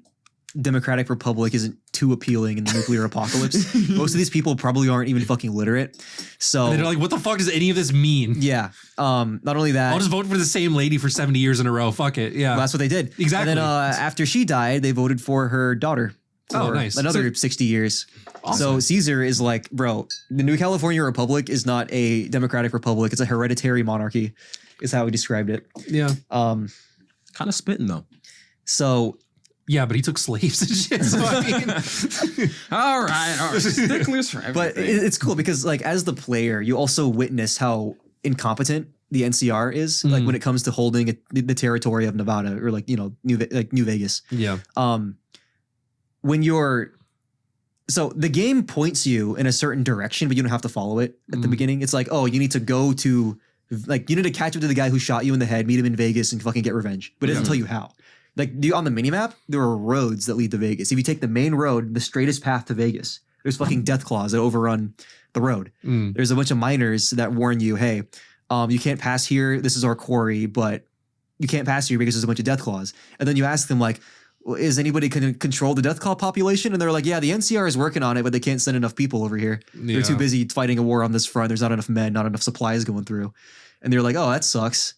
democratic republic isn't too appealing in the nuclear apocalypse. Most of these people probably aren't even fucking literate. So And they're like, what the fuck does any of this mean? yeah. Not only that, I'll just vote for the same lady for 70 years in a row. Fuck it. Yeah. that's what they did. Exactly. And then after she died, they voted for her daughter. Oh, For nice. Another 60 years. So Caesar is like, bro, the New California Republic is not a democratic republic. It's a hereditary monarchy, is how he described it. Yeah. Kind of spitting though. So Yeah, but he took slaves and shit. So I mean, All right. Sticklers for everything. but it's cool because like as the player, you also witness how incompetent the NCR is, like when it comes to holding the territory of Nevada or like, you know, New Vegas. yeah. When you're so the game points you in a certain direction, but you don't have to follow it at the beginning. It's like, oh, you need to go to like you need to catch up to the guy who shot you in the head, meet him in Vegas, and fucking get revenge. But it doesn't tell you how. Like on the minimap, there are roads that lead to Vegas. If you take the main road, the straightest path to Vegas, there's fucking death claws that overrun the road. There's a bunch of miners that warn you, hey, you can't pass here. This is our quarry, but you can't pass here because there's a bunch of death claws. And then you ask them like, well, is anybody going to control the death claw population? And they're like, yeah, the NCR is working on it, but they can't send enough people over here. Yeah. They're too busy fighting a war on this front. There's not enough men, not enough supplies going through. And they're like, oh, that sucks.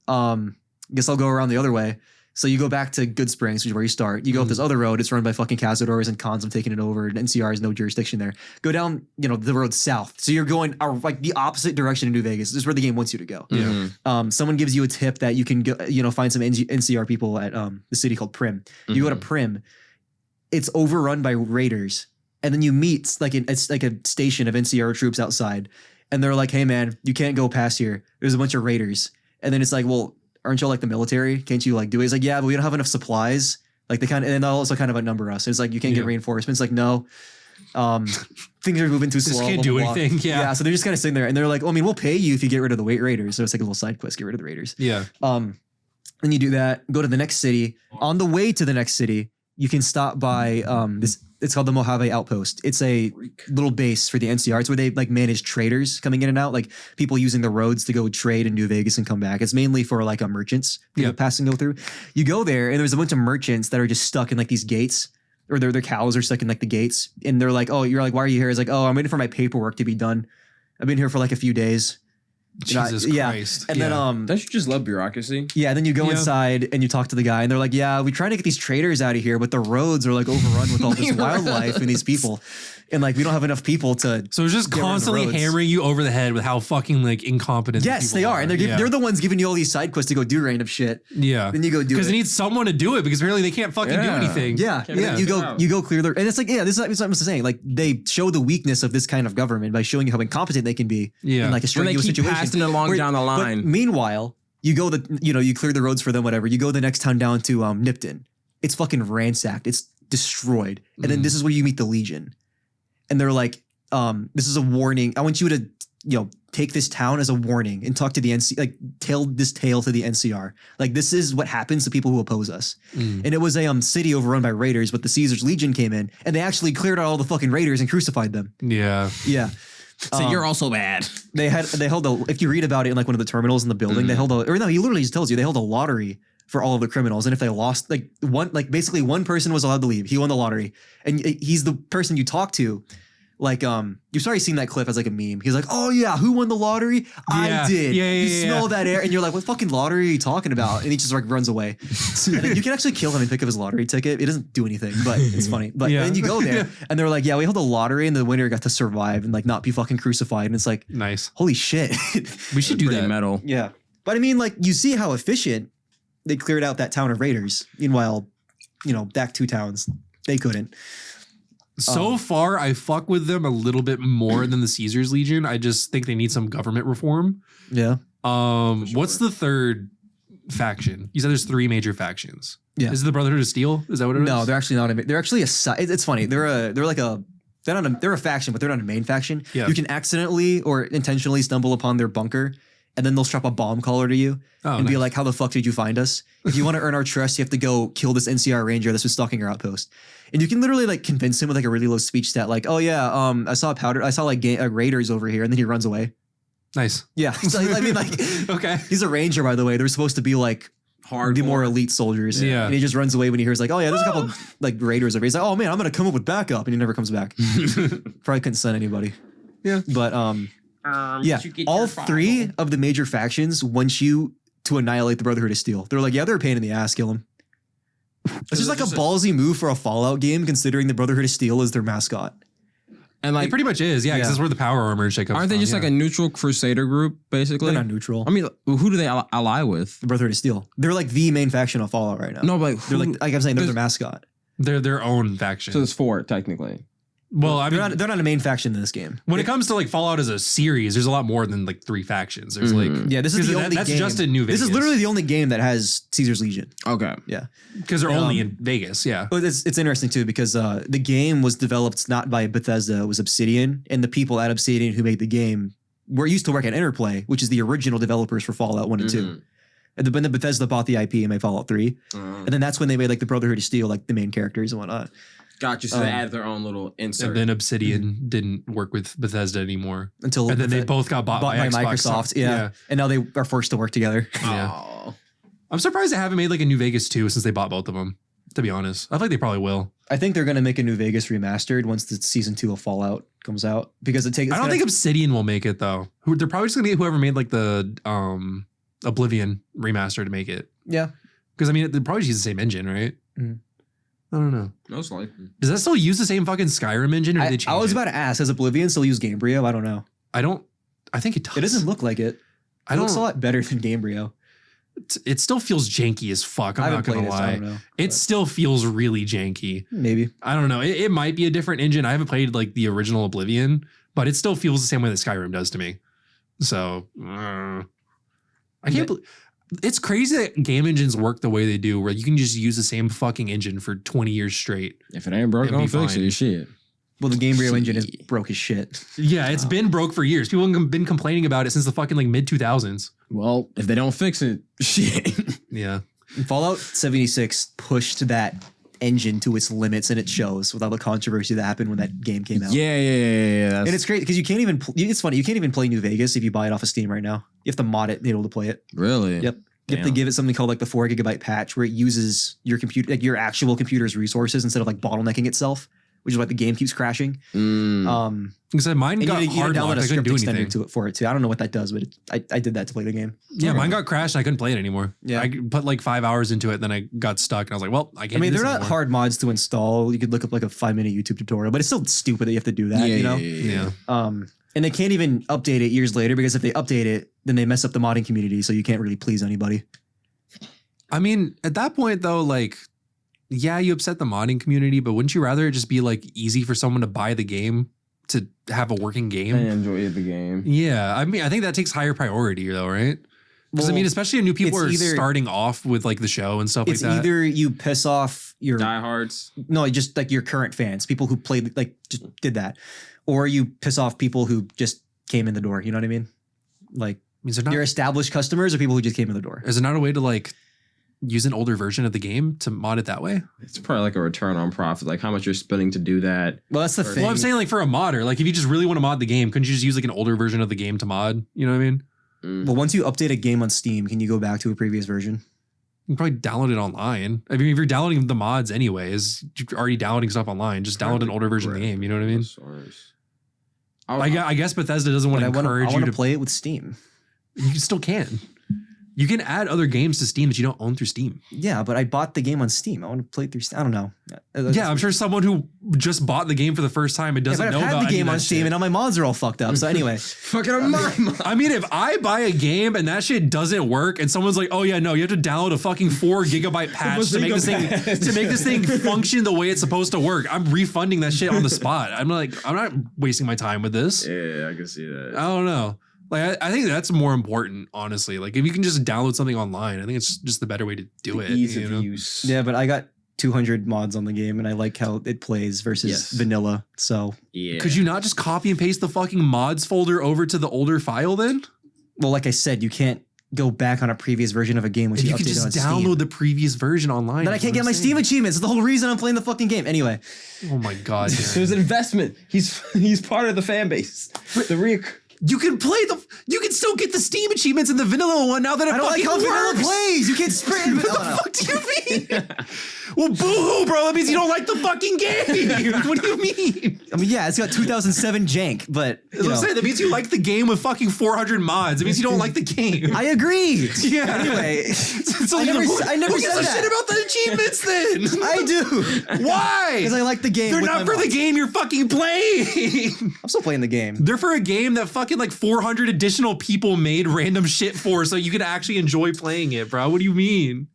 Guess I'll go around the other way. So you go back to Good Springs, which is where you start. You go up this other road. It's run by fucking cazadores and cons have taken it over. And NCR has no jurisdiction there. Go down, you know, the road south. So you're going like the opposite direction in New Vegas. This is where the game wants you to go. Yeah. Someone gives you a tip that you can go, you know, find some NCR people at the city called Prim. You go to Prim. It's overrun by raiders. And then you meet it's like a station of NCR troops outside. And they're like, hey man, you can't go past here. There's a bunch of raiders. And then it's like, well, aren't y'all like the military? Can't you like do it? It's like, yeah, but we don't have enough supplies. Like they and they'll also kind of outnumber us. It's like, you can't get reinforcements. Like, no, things are moving too slow. Just can't do anything. Yeah. So they're just kind of sitting there and they're like, well, I mean, we'll pay you if you get rid of the raiders. So it's like a little side quest, get rid of the raiders. Yeah. Then you do that, go to the next city. On the way to the next city, you can stop by it's called the Mojave Outpost. It's a little base for the NCR. It's where they like manage traders coming in and out, like people using the roads to go trade in New Vegas and come back. It's mainly for like merchants, people pass and go through. You go there and there's a bunch of merchants that are just stuck in like these gates, or their cows are stuck in like the gates. And they're like, oh, you're like, why are you here? It's like, oh, I'm waiting for my paperwork to be done. I've been here for like a few days. Jesus Christ. And then Don't you just love bureaucracy? yeah, then you go inside and you talk to the guy and they're like, yeah, we try to get these traders out of here, but the roads are like overrun with all this wildlife and these people. And like, we don't have enough people to. So it's just get rid of the constantly roads. hammering you over the head with how fucking like incompetent. Yes, people they are. And they're the ones giving you all these side quests to go do random shit. Yeah. Then you go do it. Because it needs someone to do it because apparently they can't fucking do Yeah. anything. Yeah, Can't yeah. figure it out. You go clear the, and it's like, yeah, this is what I'm saying. Like they show the weakness of this kind of government by showing you how incompetent they can be Yeah. in like a When they strenuous keep situation. passing it along down the But line. meanwhile, you go you clear the roads for them, whatever. You go the next town down to Nipton. It's fucking ransacked. It's destroyed. And then this is where you meet the Legion, and they're like, this is a warning. I want you to take this town as a warning and talk to the tell this tale to the NCR. Like, this is what happens to people who oppose us. And it was a city overrun by raiders, but the Caesar's Legion came in and they actually cleared out all the fucking raiders and crucified them. Yeah. Yeah. So you're also bad. They held if you read about it in like one of the terminals in the building, he literally just tells you they held a lottery for all of the criminals. And if they lost, basically one person was allowed to leave. He won the lottery. And he's the person you talk to. Like, you've already seen that clip as like a meme. He's like, oh yeah, who won the lottery? Yeah. I did. Yeah, You smell that air. And you're like, what fucking lottery are you talking about? And he just like runs away. And then you can actually kill him and pick up his lottery ticket. It doesn't do anything, but it's funny. But then you go there and they're like, yeah, we held a lottery and the winner got to survive and like not be fucking crucified. And it's like, Nice. holy shit. We should do Pretty that. metal. Yeah. But I mean, like, you see how efficient they cleared out that town of raiders. Meanwhile, back two towns, they couldn't. So far, I fuck with them a little bit more than the Caesar's Legion. I just think they need some government reform. Yeah. What's the third faction? You said there's three major factions. Yeah. Is it the Brotherhood of Steel? Is that what it is? No, they're actually not. They're actually a side. It's funny. They're a faction, but they're not a main faction. Yeah. You can accidentally or intentionally stumble upon their bunker and then they'll strap a bomb collar to you and be nice. like, how the fuck did you find us? If you want to earn our trust, you have to go kill this NCR ranger that's been stalking our outpost. And you can literally like convince him with like a really low speech stat, like, oh yeah, I saw like raiders over here, and then he runs away. Nice. Yeah. So, I mean, like, Okay. he's a ranger, by the way. They're supposed to be like the more elite soldiers. Yeah. And he just runs away when he hears like, oh yeah, there's a couple like raiders over here. He's like, oh man, I'm gonna come up with backup, and he never comes back. Probably couldn't send anybody. Yeah. But yeah, all three of the major factions want you to annihilate the Brotherhood of Steel. They're like, yeah, they're a pain in the ass, kill them. It's just like a ballsy move for a Fallout game, considering the Brotherhood of Steel is their mascot. And like It pretty much is, yeah, because that's where the power armor and shit comes aren't they from, just like a neutral crusader group, basically? They're not neutral. I mean, who do they ally with? The Brotherhood of Steel. They're like the main faction of Fallout right now. No, but They're like I'm saying, they're their mascot. They're their own faction. So there's 4 technically. Well, I mean, They're not a main faction in this game. when it comes to like Fallout as a series, there's a lot more than like 3 factions. There's like Yeah, this is the only that's game. just in New Vegas. This is literally the only game that has Caesar's Legion. Okay. Yeah. because they're only in Vegas. Yeah. But it's interesting too because the game was developed not by Bethesda, it was Obsidian, and the people at Obsidian who made the game used to work at Interplay, which is the original developers for Fallout 1 and 2. And then Bethesda bought the IP and made Fallout 3. And then that's when they made like the Brotherhood of Steel, like the main characters and whatnot. Gotcha. So they added their own little insert. And then Obsidian didn't work with Bethesda anymore. Until And then they both got bought by Xbox. Microsoft. Yeah. And now they are forced to work together. Yeah. Oh. I'm surprised they haven't made like a New Vegas 2 since they bought both of them, to be honest. I feel like they probably will. I think they're going to make a New Vegas remastered once the season 2 of Fallout comes out because I don't think Obsidian will make it though. They're probably just gonna get whoever made like the Oblivion remaster to make it. Yeah. Because I mean, they probably just use the same engine, right? Mm. I don't know. Most likely. Does that still use the same fucking Skyrim engine, or did they change I was it? about to ask, does Oblivion still use Gamebryo? I don't know. I think it does. It doesn't look like it. It looks a lot better than Gamebryo. It still feels janky as fuck. I I'm haven't not gonna played it, so I lie. don't know. It still feels really janky. Maybe. I don't know. It might be a different engine. I haven't played like the original Oblivion, but it still feels the same way that Skyrim does to me. So I can't believe. It's crazy that game engines work the way they do, where you can just use the same fucking engine for 20 years straight. If it ain't broke, It'll don't be fix fine. it. Shit. Well, the Gamebryo engine is broke as shit. Yeah, it's been broke for years. People have been complaining about it since the fucking like mid 2000s. Well, if they don't fix it, shit. Yeah. And Fallout 76 pushed that engine to its limits, and it shows with all the controversy that happened when that game came out. Yeah. And it's great because you can't even. It's funny. You can't even play New Vegas if you buy it off of Steam right now. You have to mod it to be able to play it. Really? Yep. You have to give it something called like the 4 GB patch, where it uses your computer, like your actual computer's resources, instead of like bottlenecking itself, which is why the game keeps crashing. Because mine got you hard download locked. a I couldn't script do extender anything. to it for it too. I don't know what that does, but I did that to play the game. Yeah, mine got crashed and I couldn't play it anymore. Yeah. I put like 5 hours into it, then I got stuck and I was like, well, I can't I mean, do they're this not anymore. hard mods to install. You could look up like a 5-minute YouTube tutorial, but it's still stupid that you have to do that, you know? Yeah. And they can't even update it years later because if they update it, then they mess up the modding community, so you can't really please anybody. I mean, at that point though, like, yeah, you upset the modding community, but wouldn't you rather it just be like easy for someone to buy the game to have a working game? I enjoy the game. Yeah, I mean, I think that takes higher priority though, right? Because I mean, especially if new people are starting off with like the show and stuff like that. It's either you piss off your diehards, no, just like your current fans, people who played like just did that, or you piss off people who just came in the door. You know what I mean? Like your established customers or people who just came in the door. Is there not a way to like use an older version of the game to mod it that way? It's probably like a return on profit, like how much you're spending to do that. Well, that's the thing. Well, I'm saying like for a modder, like if you just really want to mod the game, couldn't you just use like an older version of the game to mod? You know what I mean? Well, once you update a game on Steam, can you go back to a previous version? You can probably download it online. I mean, if you're downloading the mods anyways, you're already downloading stuff online. Just download an older version of the game. You know what I mean? I guess Bethesda doesn't want to encourage you to play it with Steam. You still can. You can add other games to Steam that you don't own through Steam. Yeah, but I bought the game on Steam. I want to play it through Steam. I don't know. Yeah, I'm sure someone who just bought the game for the first time and doesn't know I've about had the game on Steam Steam and now my mods are all fucked up. So anyway, fucking I mean, if I buy a game and that shit doesn't work, and someone's like, "Oh yeah, no, you have to download a fucking 4 GB patch to make this thing function the way it's supposed to work," I'm refunding that shit on the spot. I'm not wasting my time with this. Yeah, I can see that. I don't know. Like, I think that's more important, honestly. Like, if you can just download something online, I think it's just the better way to do it. Ease of use. Yeah, but I got 200 mods on the game, and I like how it plays versus vanilla. So yeah, could you not just copy and paste the fucking mods folder over to the older file then? Well, like I said, you can't go back on a previous version of a game which You you can updated on just Steam. download the previous version online. Then I is can't what get I'm my saying. Steam achievements. It's the whole reason I'm playing the fucking game. Anyway, Oh my god. There's Darren. an investment. He's part of the fan base. You can still get the Steam achievements in the vanilla one now that it I don't like fucking how vanilla works. plays. You can't sprint. What the fuck do you mean? Well, boo-hoo, bro. That means you don't like the fucking game. What do you mean? I mean, yeah, it's got 2007 jank, but you I'm know, saying that means you like the game with fucking 400 mods. It means you don't like the game. I agree. Yeah. Anyway, So I never who said gives a that. shit about the achievements then? I do Why? because I like the game. They're with not my for the mods. game you're fucking playing. I'm still playing the game. They're for a game that fucking like 400 additional people made random shit for so you could actually enjoy playing it, bro. What do you mean?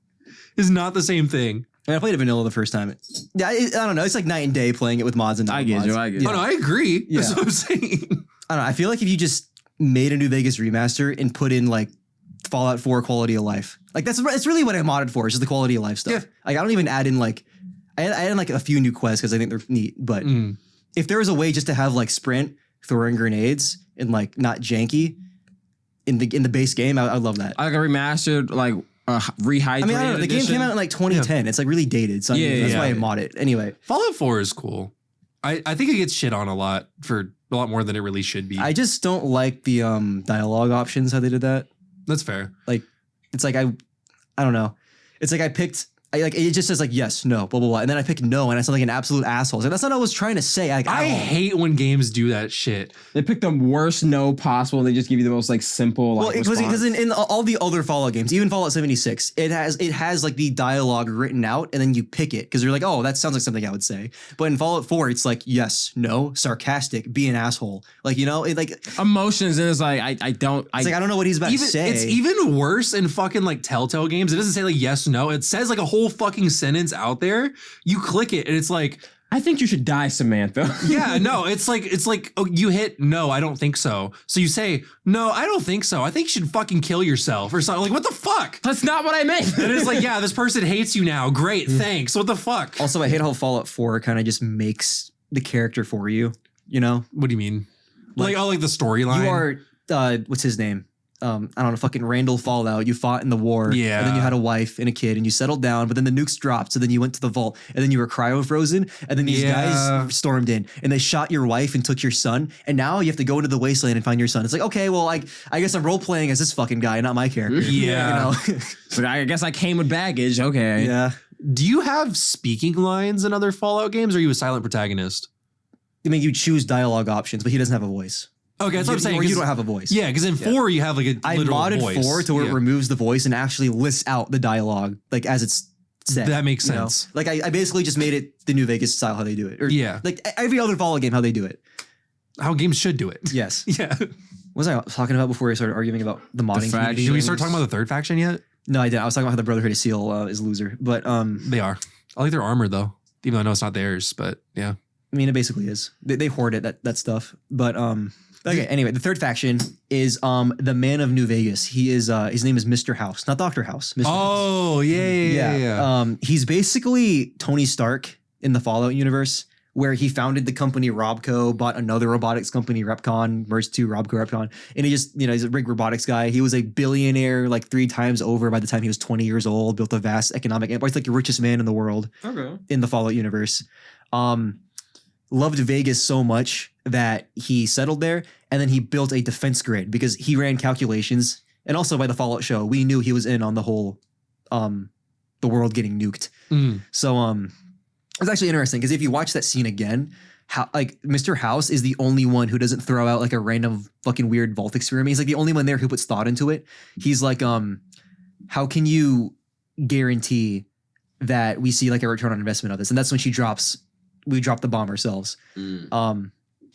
It's not the same thing. I mean, I played it vanilla the first time. Yeah, I don't know. It's like night and day playing it with mods and I non get mods. you. I get you. Oh, no, I agree. Yeah. That's what I'm saying. I don't know. I feel like if you just made a New Vegas remaster and put in like Fallout 4 quality of life, like that's really what I modded for. It's just the quality of life stuff. Yeah. Like I don't even add in like I add in like a few new quests because I think they're neat. But if there was a way just to have like sprint, throwing grenades, and like not janky in the base game, I love that. I like a remastered, like rehydrated. I mean, I don't know. The game came out in like 2010. It's like really dated. So I mean, that's why I mod it. Anyway, Fallout 4 is cool. I think it gets shit on a lot for a lot more than it really should be. I just don't like the dialogue options, how they did that. That's fair. Like, it's like I don't know. It's like I picked. It just says like yes, no, blah blah blah, and then I pick no, and I sound like an absolute asshole. Like, that's not what I was trying to say. Like, I hate when games do that shit. They pick the worst no possible, and they just give you the most like simple. Well, Like, because in all the other Fallout games, even Fallout 76, it has like the dialogue written out, and then you pick it because you're like, oh, that sounds like something I would say. But in Fallout 4, it's like yes, no, sarcastic, be an asshole. Like it like emotions, and it's like I don't. it's like I don't know what he's about to say. It's even worse in fucking like Telltale games. It doesn't say like yes, no. It says like a whole fucking sentence out there. You click it and it's like, I think you should die, Samantha. yeah, no, it's like, oh, you hit no, I don't think so. So you say, no, I don't think so. I think you should fucking kill yourself or something. Like, what the fuck? That's not what I meant. And it's like, yeah, this person hates you now. Great, thanks. What the fuck? Also, I hate how Fallout 4 kind of just makes the character for you. You know, What do you mean? Like the storyline? you are what's his name? I don't know, fucking Randall Fallout. You fought in the war. Yeah. And then you had a wife and a kid and you settled down, but then the nukes dropped. So then you went to the vault and then you were cryo frozen. And then these guys stormed in and they shot your wife and took your son. And now you have to go into the wasteland and find your son. It's like, okay, well, I guess I'm role playing as this fucking guy, not my character. Yeah. You know? So I guess I came with baggage. Okay. Yeah. Do you have speaking lines in other Fallout games or are you a silent protagonist? I mean, you choose dialogue options, but he doesn't have a voice. Okay, that's what I'm saying. Or you 'cause- don't have a voice. Yeah, because in 4 you have like a I literal modded voice. 4 to where Yeah. it removes the voice and actually lists out the dialogue, like as it's said. That makes you know? sense. Like I basically just made it the New Vegas style how they do it. Or Yeah. like every other Fallout game how they do it. How games should do it. Yes. Yeah. What was I talking about before I started arguing about the modding fact- community? Did we start talking about the third faction yet? No, I didn't. I was talking about how the Brotherhood of Seal is loser. But They are. I like their armor though, even though I know it's not theirs. But yeah. I mean it basically is. They hoard it, that stuff. But okay, anyway, the third faction is the Man of New Vegas. He is his name is Mr. House, not Dr. House. Mr. House. Oh yeah. He's basically Tony Stark in the Fallout universe, where he founded the company Robco, bought another robotics company, Repcon, merged to Robco Repcon, and he just, he's a big robotics guy. He was a billionaire like 3 times over by the time he was 20 years old, built a vast economic empire. He's like the richest man in the world Okay. in the Fallout universe. Loved Vegas so much that he settled there, and then he built a defense grid because he ran calculations, and also by the Fallout show, we knew he was in on the whole, the world getting nuked. So it's actually interesting because if you watch that scene again, how like Mr. House is the only one who doesn't throw out like a random fucking weird vault experiment. He's like the only one there who puts thought into it. He's like, how can you guarantee that we see like a return on investment of this? And that's when we drop the bomb ourselves. He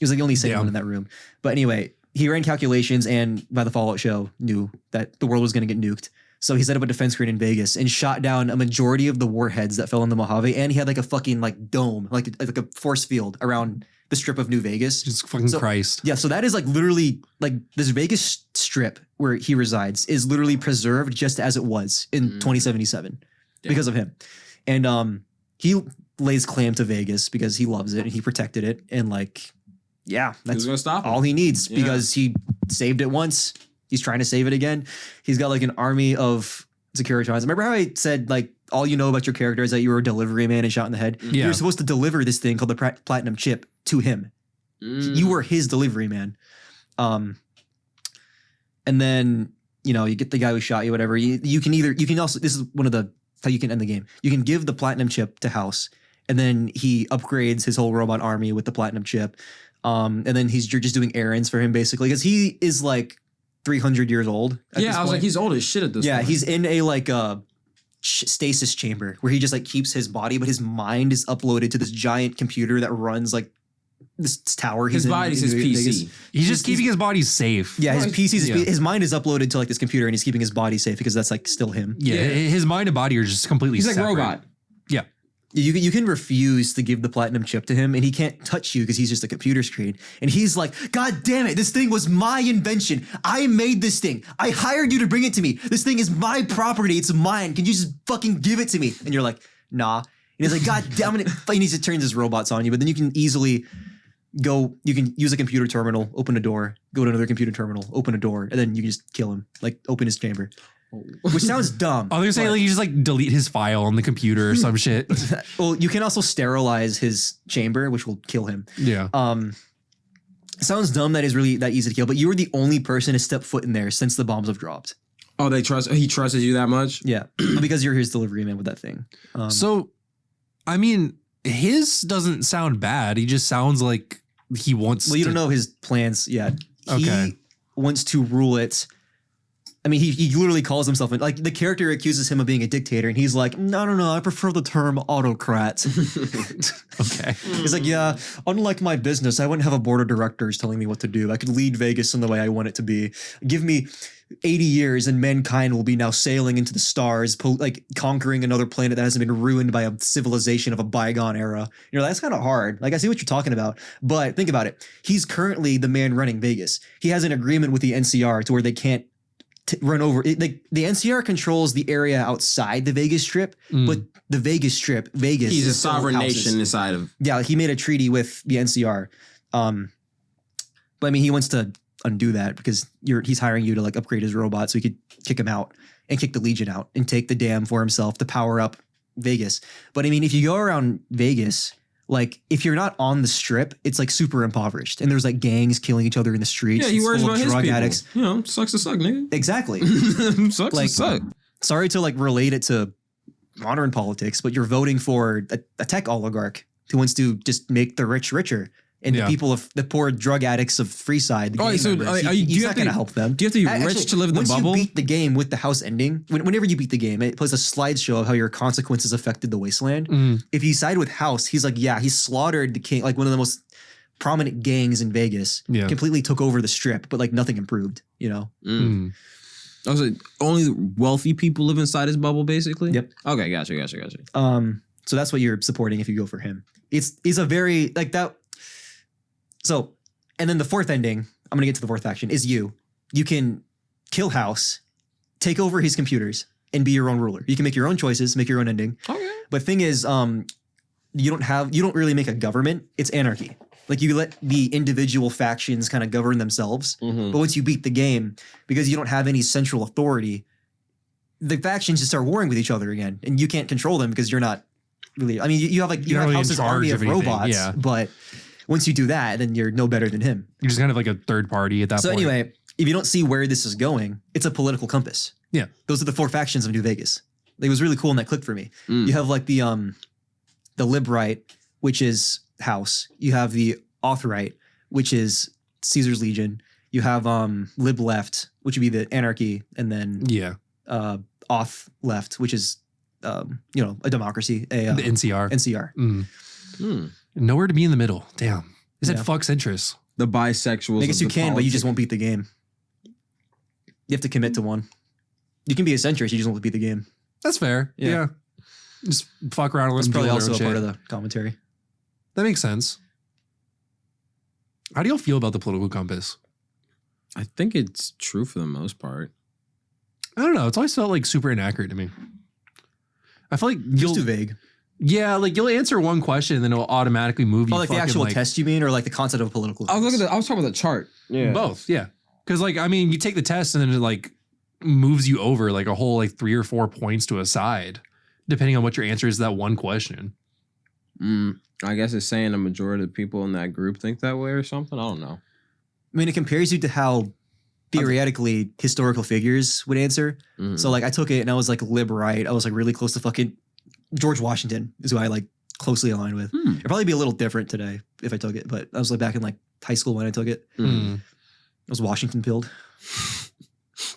was like the only sane one in that room. But anyway, he ran calculations and by the Fallout show knew that the world was going to get nuked. So he set up a defense grid in Vegas and shot down a majority of the warheads that fell in the Mojave. And he had like a fucking like dome, like a force field around the strip of New Vegas. Just fucking Christ. Yeah, so that is like literally like this Vegas strip where he resides is literally preserved just as it was in 2077 because of him. And he lays claim to Vegas because he loves it and he protected it. And like, yeah, that's Who's gonna stop him? all he needs because he saved it once He's trying to save it again. He's got like an army of Securitrons. Remember how I said like all you know about your character is that you were a delivery man and shot in the head? Yeah. You're supposed to deliver this thing called the platinum chip to him. You were his delivery man. And then, you know, you get the guy who shot you, whatever. You can also, this is one of the, how you can end the game. You can give the platinum chip to House, and then he upgrades his whole robot army with the platinum chip. And then you're just doing errands for him basically, because he is like 300 years old. Yeah, I was like, he's old as shit at this point. Yeah, he's in a like stasis chamber where he just like keeps his body, but his mind is uploaded to this giant computer that runs like this tower. His body's his PC. He's just keeping his body safe. Yeah, his mind is uploaded to like this computer, and he's keeping his body safe because that's like still him. Yeah, his mind and body are just completely He's like separate. robot. Yeah. You can refuse to give the platinum chip to him, and he can't touch you because he's just a computer screen. And he's like, God damn it, this thing was my invention. I made this thing. I hired you to bring it to me. This thing is my property. It's mine. Can you just fucking give it to me? And you're like, nah. And he's like, God damn it. He needs to turn his robots on you, but then you can easily you can use a computer terminal, open a door, go to another computer terminal, open a door, and then you can just kill him, like open his chamber. Which sounds dumb. Oh, they're saying like you just like delete his file on the computer or some shit. Well, you can also sterilize his chamber, which will kill him. Yeah. Sounds dumb that is really that easy to kill, but you were the only person to step foot in there since the bombs have dropped. Oh, he trusts you that much? Yeah, because you're his delivery man with that thing. So, I mean, his doesn't sound bad. He just sounds like he wants. Well, you don't know his plans yet. Okay. He wants to rule it. I mean, he literally calls himself, like the character accuses him of being a dictator, and he's like, no, I prefer the term autocrat. Okay. He's like, yeah, unlike my business, I wouldn't have a board of directors telling me what to do. I could lead Vegas in the way I want it to be. Give me 80 years and mankind will be now sailing into the stars, like conquering another planet that hasn't been ruined by a civilization of a bygone era. You know, that's kind of hard. Like, I see what you're talking about, but think about it. He's currently the man running Vegas. He has an agreement with the NCR to where they can't run over it. Like, the NCR controls the area outside the Vegas Strip, but the Vegas Strip, Vegas, he's a sovereign nation inside of. Yeah, he made a treaty with the NCR. But I mean, he wants to undo that because he's hiring you to like upgrade his robot so he could kick him out and kick the Legion out and take the dam for himself to power up Vegas. But I mean, if you go around Vegas, like if you're not on the Strip, it's like super impoverished and there's like gangs killing each other in the streets. Yeah, he worries full of about his drug people. addicts. You know, sucks to suck, nigga. Exactly. Sucks Like, to suck. Sorry to like relate it to modern politics, but you're voting for a tech oligarch who wants to just make the rich richer. And the people of the poor drug addicts of Freeside, the gang members, he's not going to help them. Do you have to be rich to live in the bubble? Once you beat the game with the house ending, whenever you beat the game, it plays a slideshow of how your consequences affected the wasteland. If you side with House, he's like, yeah, he slaughtered the king, like one of the most prominent gangs in Vegas. Yeah. Completely took over the Strip, but like nothing improved, you know? I was like, only wealthy people live inside his bubble, basically? Yep. Okay, gotcha. So that's what you're supporting if you go for him. It's a very, like that. So, and then the fourth ending, I'm going to get to the fourth faction, is you. You can kill House, take over his computers, and be your own ruler. You can make your own choices, make your own ending. Okay. But thing is, you don't really make a government. It's anarchy. Like you let the individual factions kind of govern themselves. But once you beat the game, because you don't have any central authority, the factions just start warring with each other again. And you can't control them because you're not really, I mean, you have You're have really in House's charge army of of anything, robots, yeah. but once you do that, then you're no better than him. You're just kind of like a third party at that So point. anyway, if you don't see where this is going, it's a political compass. Yeah. Those are the four factions of New Vegas. It was really cool and that clicked for me. You have like the Lib Right, which is House. You have the Auth Right, which is Caesar's Legion. You have Lib Left, which would be the Anarchy, and then Auth Left, which is a democracy. The NCR. NCR. Nowhere to be in the middle. Damn. Is it Yeah. fuck's interests? The bisexuals. I guess you can, but you just won't beat the game. You have to commit to one. You can be a centrist, you just won't beat the game. That's fair. Yeah. Yeah. Just fuck around and That's listen to probably their also own a shit. part of the commentary. That makes sense. How do y'all feel about the political compass? I think it's true for the most part. I don't know. It's always felt like super inaccurate to me. I feel like Just too vague. Yeah, like you'll answer one question and then it'll automatically move you. Oh, like the fucking, actual test you mean, or like the concept of political? I was talking about the chart. Yeah. Both, yeah. Because like, I mean, you take the test and then it like moves you over like a whole like 3 or 4 points to a side, depending on what your answer is to that one question. I guess it's saying the majority of the people in that group think that way or something. I don't know. I mean, it compares you to how theoretically historical figures would answer. So like I took it and I was like lib right. I was like really close to fucking George Washington is who I like closely aligned with. It'd probably be a little different today if I took it, but I was like back in like high school when I took it. I was Washington pilled.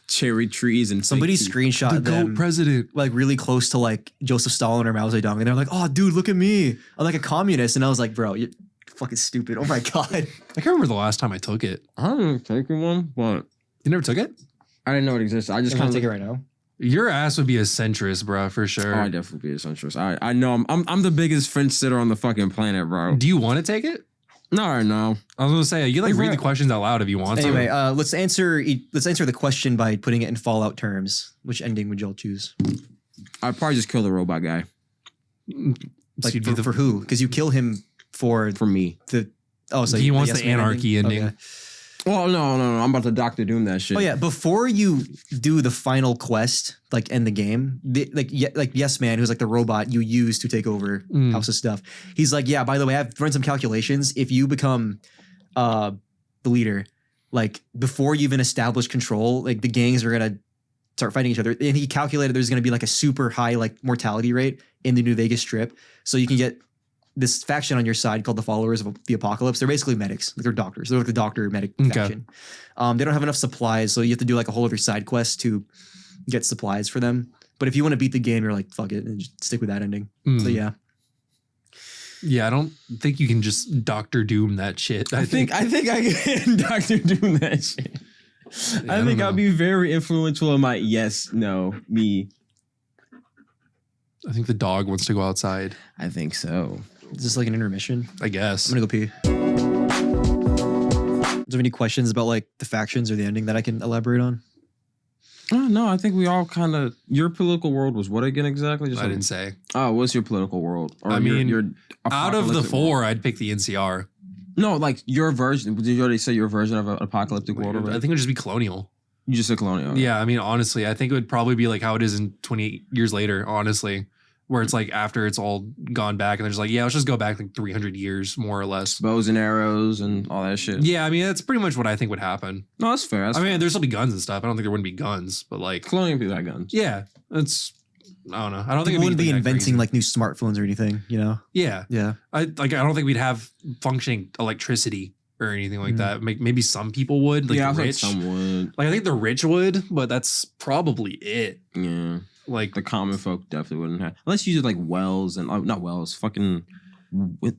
Cherry trees and Somebody fake teeth. screenshot The them GOAT president. like really close to like Joseph Stalin or Mao Zedong, and they're like, "Oh, dude, look at me! I'm like a communist." And I was like, "Bro, you're fucking stupid! Oh my god!" I can't remember the last time I took it. I haven't taken one, but You never took it? I didn't know it existed. I just I'm kind gonna of take it right now. Your ass would be a centrist, bro, for sure. Oh, I definitely be a centrist. I know I'm the biggest fence sitter on the fucking planet, bro. Do you want to take it? Not right now. I was gonna say you can like Hey, read the bro. questions out loud if you want Anyway, to. let's answer the question by putting it in Fallout terms. Which ending would y'all choose? I'd probably just kill the robot guy Like So you'd be for who? Because you kill him for me. the so He wants yes the man anarchy ending. Okay. Well, no. I'm about to Dr. Doom that shit. Oh yeah, before you do the final quest, like end the game, like Yes Man, who's like the robot you use to take over House's stuff. He's like, yeah. By the way, I've run some calculations. If you become the leader, like before you even establish control, like the gangs are gonna start fighting each other. And he calculated there's gonna be like a super high like mortality rate in the New Vegas Strip, so you can get this faction on your side called the Followers of the Apocalypse. They're basically medics. Like they're doctors. They're like the doctor medic faction. They don't have enough supplies, so you have to do like a whole other side quest to get supplies for them. But if you want to beat the game, you're like, fuck it, and just stick with that ending. So yeah. Yeah, I don't think you can just Dr. Doom that shit. I think I can Dr. Doom that shit. Yeah, I think don't I'll know. be very influential in my yes, no, me. I think the dog wants to go outside. I think so. Is this like an intermission? I guess. I'm gonna go pee. Do you have any questions about like the factions or the ending that I can elaborate on? Oh, no, I think we all kind of. Your political world was what again exactly? I didn't say. Oh, what's your political world? Or I mean, your Out of the apocalyptic world? 4, I'd pick the NCR. No, like your version. Did you already say your version of an apocalyptic world? I Already? think it would just be colonial. You just said colonial. Yeah, I mean, honestly, I think it would probably be like how it is in 28 years later, honestly, where it's like after it's all gone back and they're just like, yeah, let's just go back like 300 years, more or less. Bows and arrows and all that shit. Yeah, I mean, that's pretty much what I think would happen. No, that's fair. That's I mean, there's still be guns and stuff. I don't think there wouldn't be guns, but like, colonial people had guns. yeah, it's, I don't know. I don't think People it'd wouldn't be that inventing crazy. like new smartphones or anything, you know? Yeah. Yeah. I don't think we'd have functioning electricity or anything like that. Maybe some people would, like yeah, I the was like rich. some would. Like I think the rich would, but that's probably it. Yeah. Like The common folk definitely wouldn't have. Unless you did like wells and not wells, fucking.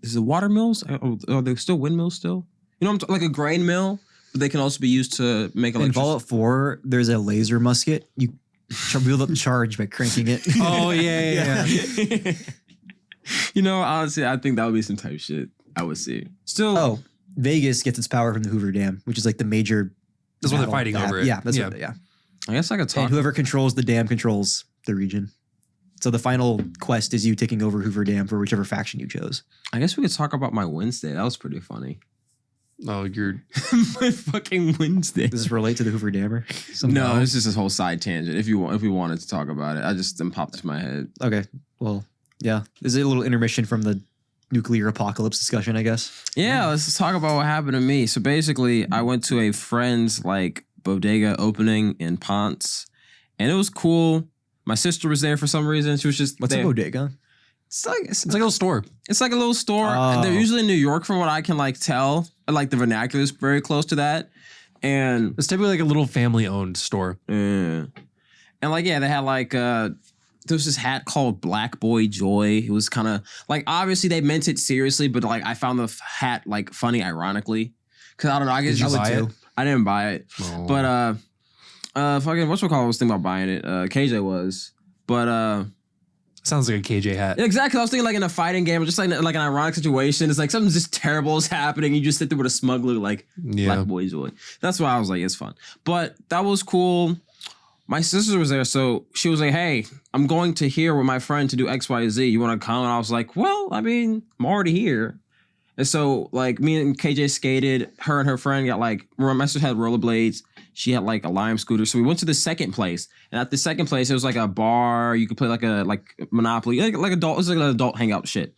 Is it water mills? Are there still windmills still? You know, like a grain mill, but they can also be used to make In electricity. Fallout 4, there's a laser musket. You build up the charge by cranking it. oh yeah. You know, honestly, I think that would be some type of shit I would see. Still, Oh, Vegas gets its power from the Hoover Dam, which is like the major. That's what they're battle fighting that- over it. Yeah, that's Yeah. what. Yeah, I guess I could talk. and whoever controls the dam controls the region. So the final quest is you taking over Hoover Dam for whichever faction you chose. I guess we could talk about my Wednesday. That was pretty funny. Oh, you're My fucking Wednesday. Does this relate to the Hoover Dammer? No, Somehow? it's just this whole side tangent. If we wanted to talk about it, I just then popped into my head. Okay. Well, yeah. This is a little intermission from the nuclear apocalypse discussion, I guess. Yeah, let's just talk about what happened to me. So basically, I went to a friend's like bodega opening in Ponce, and it was cool. My sister was there for some reason. She was just What's there. a bodega? It's like it's like a little store. It's like a little store. Oh. They're usually in New York, from what I can like tell. Like the vernacular is very close to that, and It's typically like a little family owned store. and like yeah, they had like there was this hat called Black Boy Joy. It was kind of like obviously they meant it seriously, but like I found the hat like funny ironically because I don't know. I guess Did you buy it? I didn't buy it, Oh. but fucking whatchamacallit was thinking about buying it. KJ was, but Sounds like a KJ hat. exactly. I was thinking like in a fighting game, or just like an ironic situation. It's like something just terrible is happening. You just sit there with a smug look, like Yeah. Black Boy Joy. That's why I was like, it's fun. But that was cool. My sister was there, so she was like, "Hey, I'm going to here with my friend to do XYZ. You want to come?" And I was like, "Well, I mean, I'm already here." And so like me and KJ skated. Her and her friend got like my sister had rollerblades. She had like a Lime scooter. So we went to the second place. And at the second place, it was like a bar. You could play like Monopoly, like adult. It was like an adult hangout shit.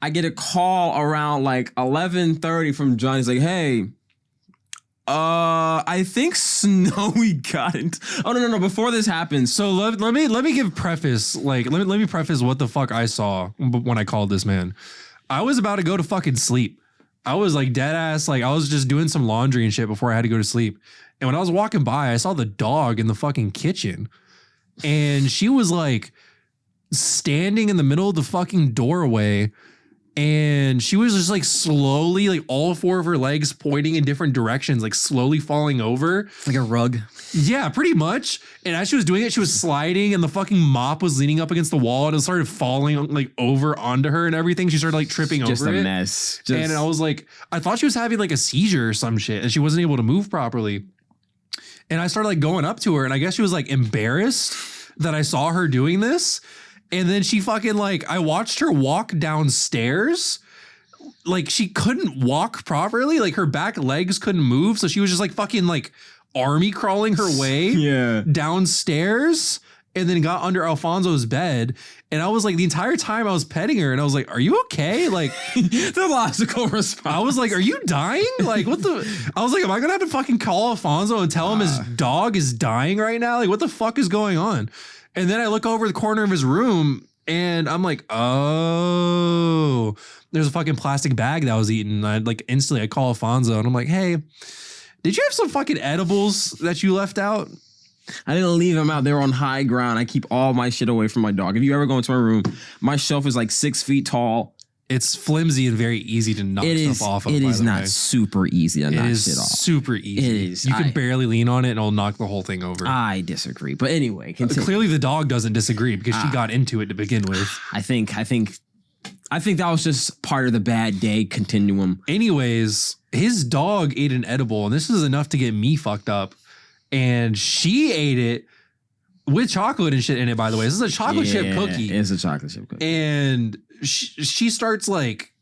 I get a call around like 11:30 from John. He's like, hey, I think Snowy got it. Oh no! Before this happens, So let me give preface. Like let me preface what the fuck I saw when I called this man. I was about to go to fucking sleep. I was like dead ass. Like I was just doing some laundry and shit before I had to go to sleep. And when I was walking by, I saw the dog in the fucking kitchen, and she was like standing in the middle of the fucking doorway. And she was just like slowly, like all four of her legs pointing in different directions, like slowly falling over. Like a rug. Yeah, pretty much. And as she was doing it, she was sliding and the fucking mop was leaning up against the wall and it started falling like over onto her and everything. She started like tripping just over a it. mess. And I was like, I thought she was having like a seizure or some shit and she wasn't able to move properly. And I started like going up to her and I guess she was like embarrassed that I saw her doing this. And then she fucking like, I watched her walk downstairs. Like she couldn't walk properly. Like her back legs couldn't move. So she was just like fucking like army crawling her way downstairs and then got under Alfonso's bed. And I was like, the entire time I was petting her and I was like, are you okay? Like the logical response. I was like, are you dying? Like what the, I was like, am I gonna have to fucking call Alfonso and tell him his dog is dying right now? Like what the fuck is going on? And then I look over the corner of his room and I'm like, oh, there's a fucking plastic bag that I was eating. I like instantly I call Alfonso and I'm like, hey, did you have some fucking edibles that you left out? I didn't leave them out. They were on high ground. I keep all my shit away from my dog. If you ever go into my room, my shelf is like 6 feet tall. It's flimsy and very easy to knock stuff off of. It is not super easy to knock shit off. Super easy. It is. You can barely lean on it and it'll knock the whole thing over. I disagree. But anyway, continue. Clearly the dog doesn't disagree because she got into it to begin with. I think that was just part of the bad day continuum. Anyways, his dog ate an edible and this is enough to get me fucked up. And she ate it with chocolate and shit in it, by the way. This is a chocolate chip cookie. It's a chocolate chip cookie. And she starts like,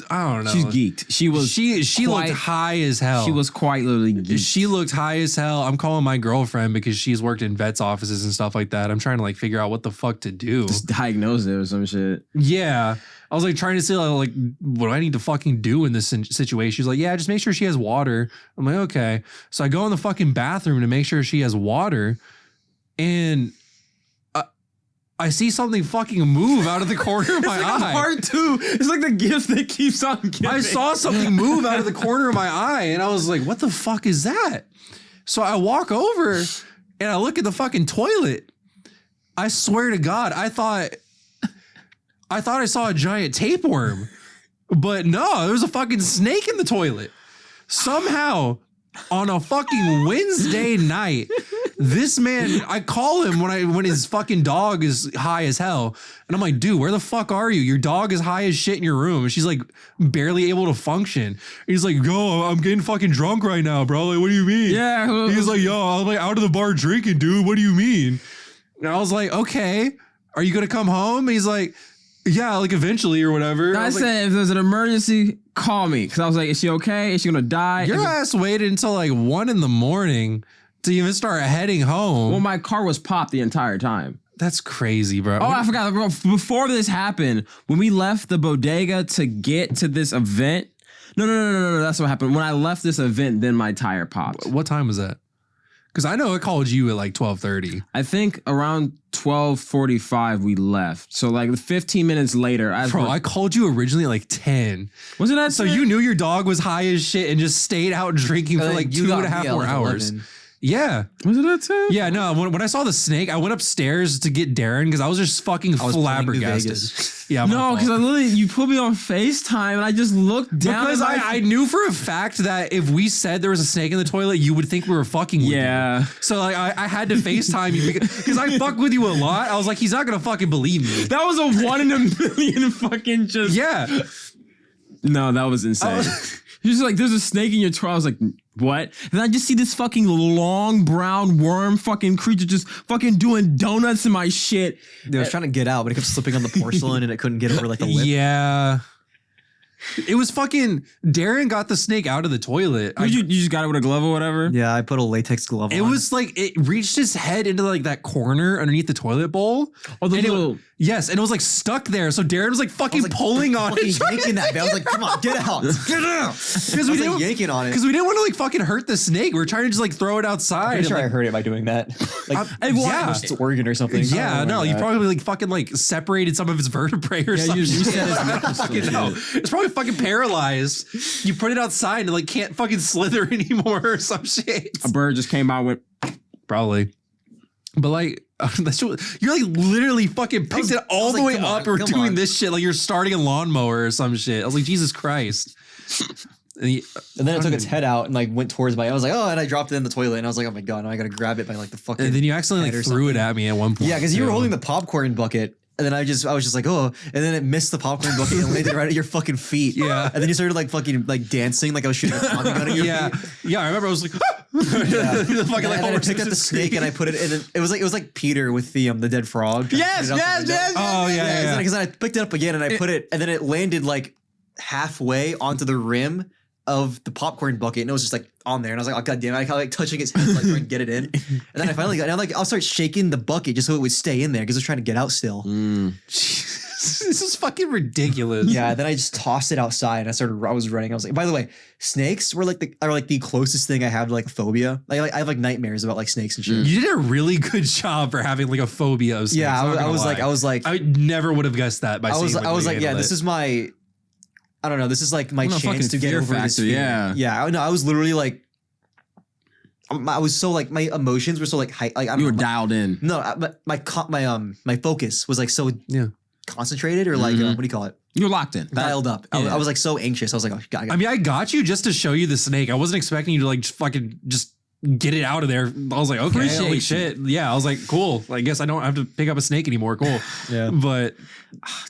I don't know. She's geeked. She looked high as hell. She was quite literally geeked. She looked high as hell. I'm calling my girlfriend because she's worked in vets offices and stuff like that. I'm trying to like figure out what the fuck to do. Just diagnose it or some shit. Yeah. I was like trying to say like, what do I need to fucking do in this situation? She's like, yeah, just make sure she has water. I'm like, okay. So I go in the fucking bathroom to make sure she has water. And I see something fucking move out of the corner of my eye. Part two. It's like the gift that keeps on giving. I saw something move out of the corner of my eye and I was like, what the fuck is that? So I walk over and I look at the fucking toilet. I swear to God, I thought I saw a giant tapeworm, but no, there was a fucking snake in the toilet. Somehow on a fucking Wednesday night, this man, I call him when his fucking dog is high as hell. And I'm like, dude, where the fuck are you? Your dog is high as shit in your room. And she's like barely able to function. He's like, yo, I'm getting fucking drunk right now, bro. Like, what do you mean? Yeah. He's like, yo, I'm like out of the bar drinking, dude. What do you mean? And I was like, okay, are you going to come home? And he's like, yeah, like eventually or whatever. I said, if there's an emergency, call me. Because I was like, is she okay? Is she going to die? Your ass waited until like 1 a.m. to even start heading home. Well, my car was popped the entire time. That's crazy, bro. Oh, I forgot. Bro, before this happened, when we left the bodega to get to this event. No. That's what happened. When I left this event, then my tire popped. What time was that? Because I know I called you at like 12:30. I think around 12:45 we left. So like 15 minutes later. I called you originally at like 10. Wasn't that so? You knew your dog was high as shit and just stayed out drinking for like 2.5 more hours. 11. Yeah. Was it at 10? Yeah, no. When I saw the snake, I went upstairs to get Darren because I was just fucking flabbergasted. Yeah, no, because you put me on FaceTime and I just looked down. Because I knew for a fact that if we said there was a snake in the toilet, you would think we were fucking with you. So like I had to FaceTime you because I fuck with you a lot. I was like, he's not gonna fucking believe me. That was a 1 in a million fucking just. Yeah. No, that was insane. He's like, there's a snake in your toilet. I was like, what? And I just see this fucking long brown worm fucking creature just fucking doing donuts in my shit. They was trying to get out, but it kept slipping on the porcelain and it couldn't get over like the lip. Yeah. It was fucking Darren got the snake out of the toilet. You just got it with a glove or whatever? Yeah, I put a latex glove on. It was like it reached his head into like that corner underneath the toilet bowl. Oh, the and little... yes, and it was like stuck there. So Darren was like fucking pulling on it. yanking that. I was like, come on, get out. Get out. Because we didn't yanking on it. Because we didn't want to like fucking hurt the snake. We were trying to just like throw it outside. I'm sure and, I hurt it by doing that. Like, yeah. It's organ or something. Yeah, no, you probably like fucking like separated some of his vertebrae or something. You said his neck was fucking no. It's probably fucking paralyzed. You put it outside and like can't fucking slither anymore or some shit. A bird just came out with... Probably. But like, you're like literally fucking picked it all the way up or doing this shit. Like you're starting a lawnmower or some shit. I was like, Jesus Christ. And then it took its head out and like went towards my. I was like, oh, and I dropped it in the toilet and I was like, oh my god, now I gotta grab it by like the fucking. And then you accidentally like threw it at me at one point. Yeah, because you were holding the popcorn bucket. And then I was just like, oh, and then it missed the popcorn bucket and landed right at your fucking feet. Yeah. And then you started like fucking like dancing, like I was shooting a Tommy gun at your feet. Yeah, I remember I was like, and then I picked up the snake and I put it in. It was like Peter with the dead frog. Yes. Oh yeah. Because I picked it up again and I put it, and then it landed like halfway onto the rim of the popcorn bucket, and it was just like on there, and I was like, oh god damn it, I like touching its head like trying to get it in, and then I finally got, and I'm like, I'll start shaking the bucket just so it would stay in there because I was trying to get out still. This is fucking ridiculous. Yeah, then I just tossed it outside and I was running. I was like, by the way, snakes were like the closest thing I have to like a phobia. Like I have like nightmares about like snakes and shit. You did a really good job for having like a phobia of snakes. Yeah, I was like I never would have guessed that by I was like, yeah, it. this is my, I don't know, this is like my chance to get fear over this factor, fear. Yeah. I was literally like, I was so like, my emotions were so like high, like You were dialed in. No, my focus was like so concentrated or like what do you call it? You were locked in. Dialed up. I was like so anxious. I was like, oh god. I mean, I got you just to show you the snake. I wasn't expecting you to like fucking just get it out of there. I was like, okay, Appreciate holy you. shit. Yeah, I was like, cool. I guess I don't have to pick up a snake anymore. Cool. Yeah. But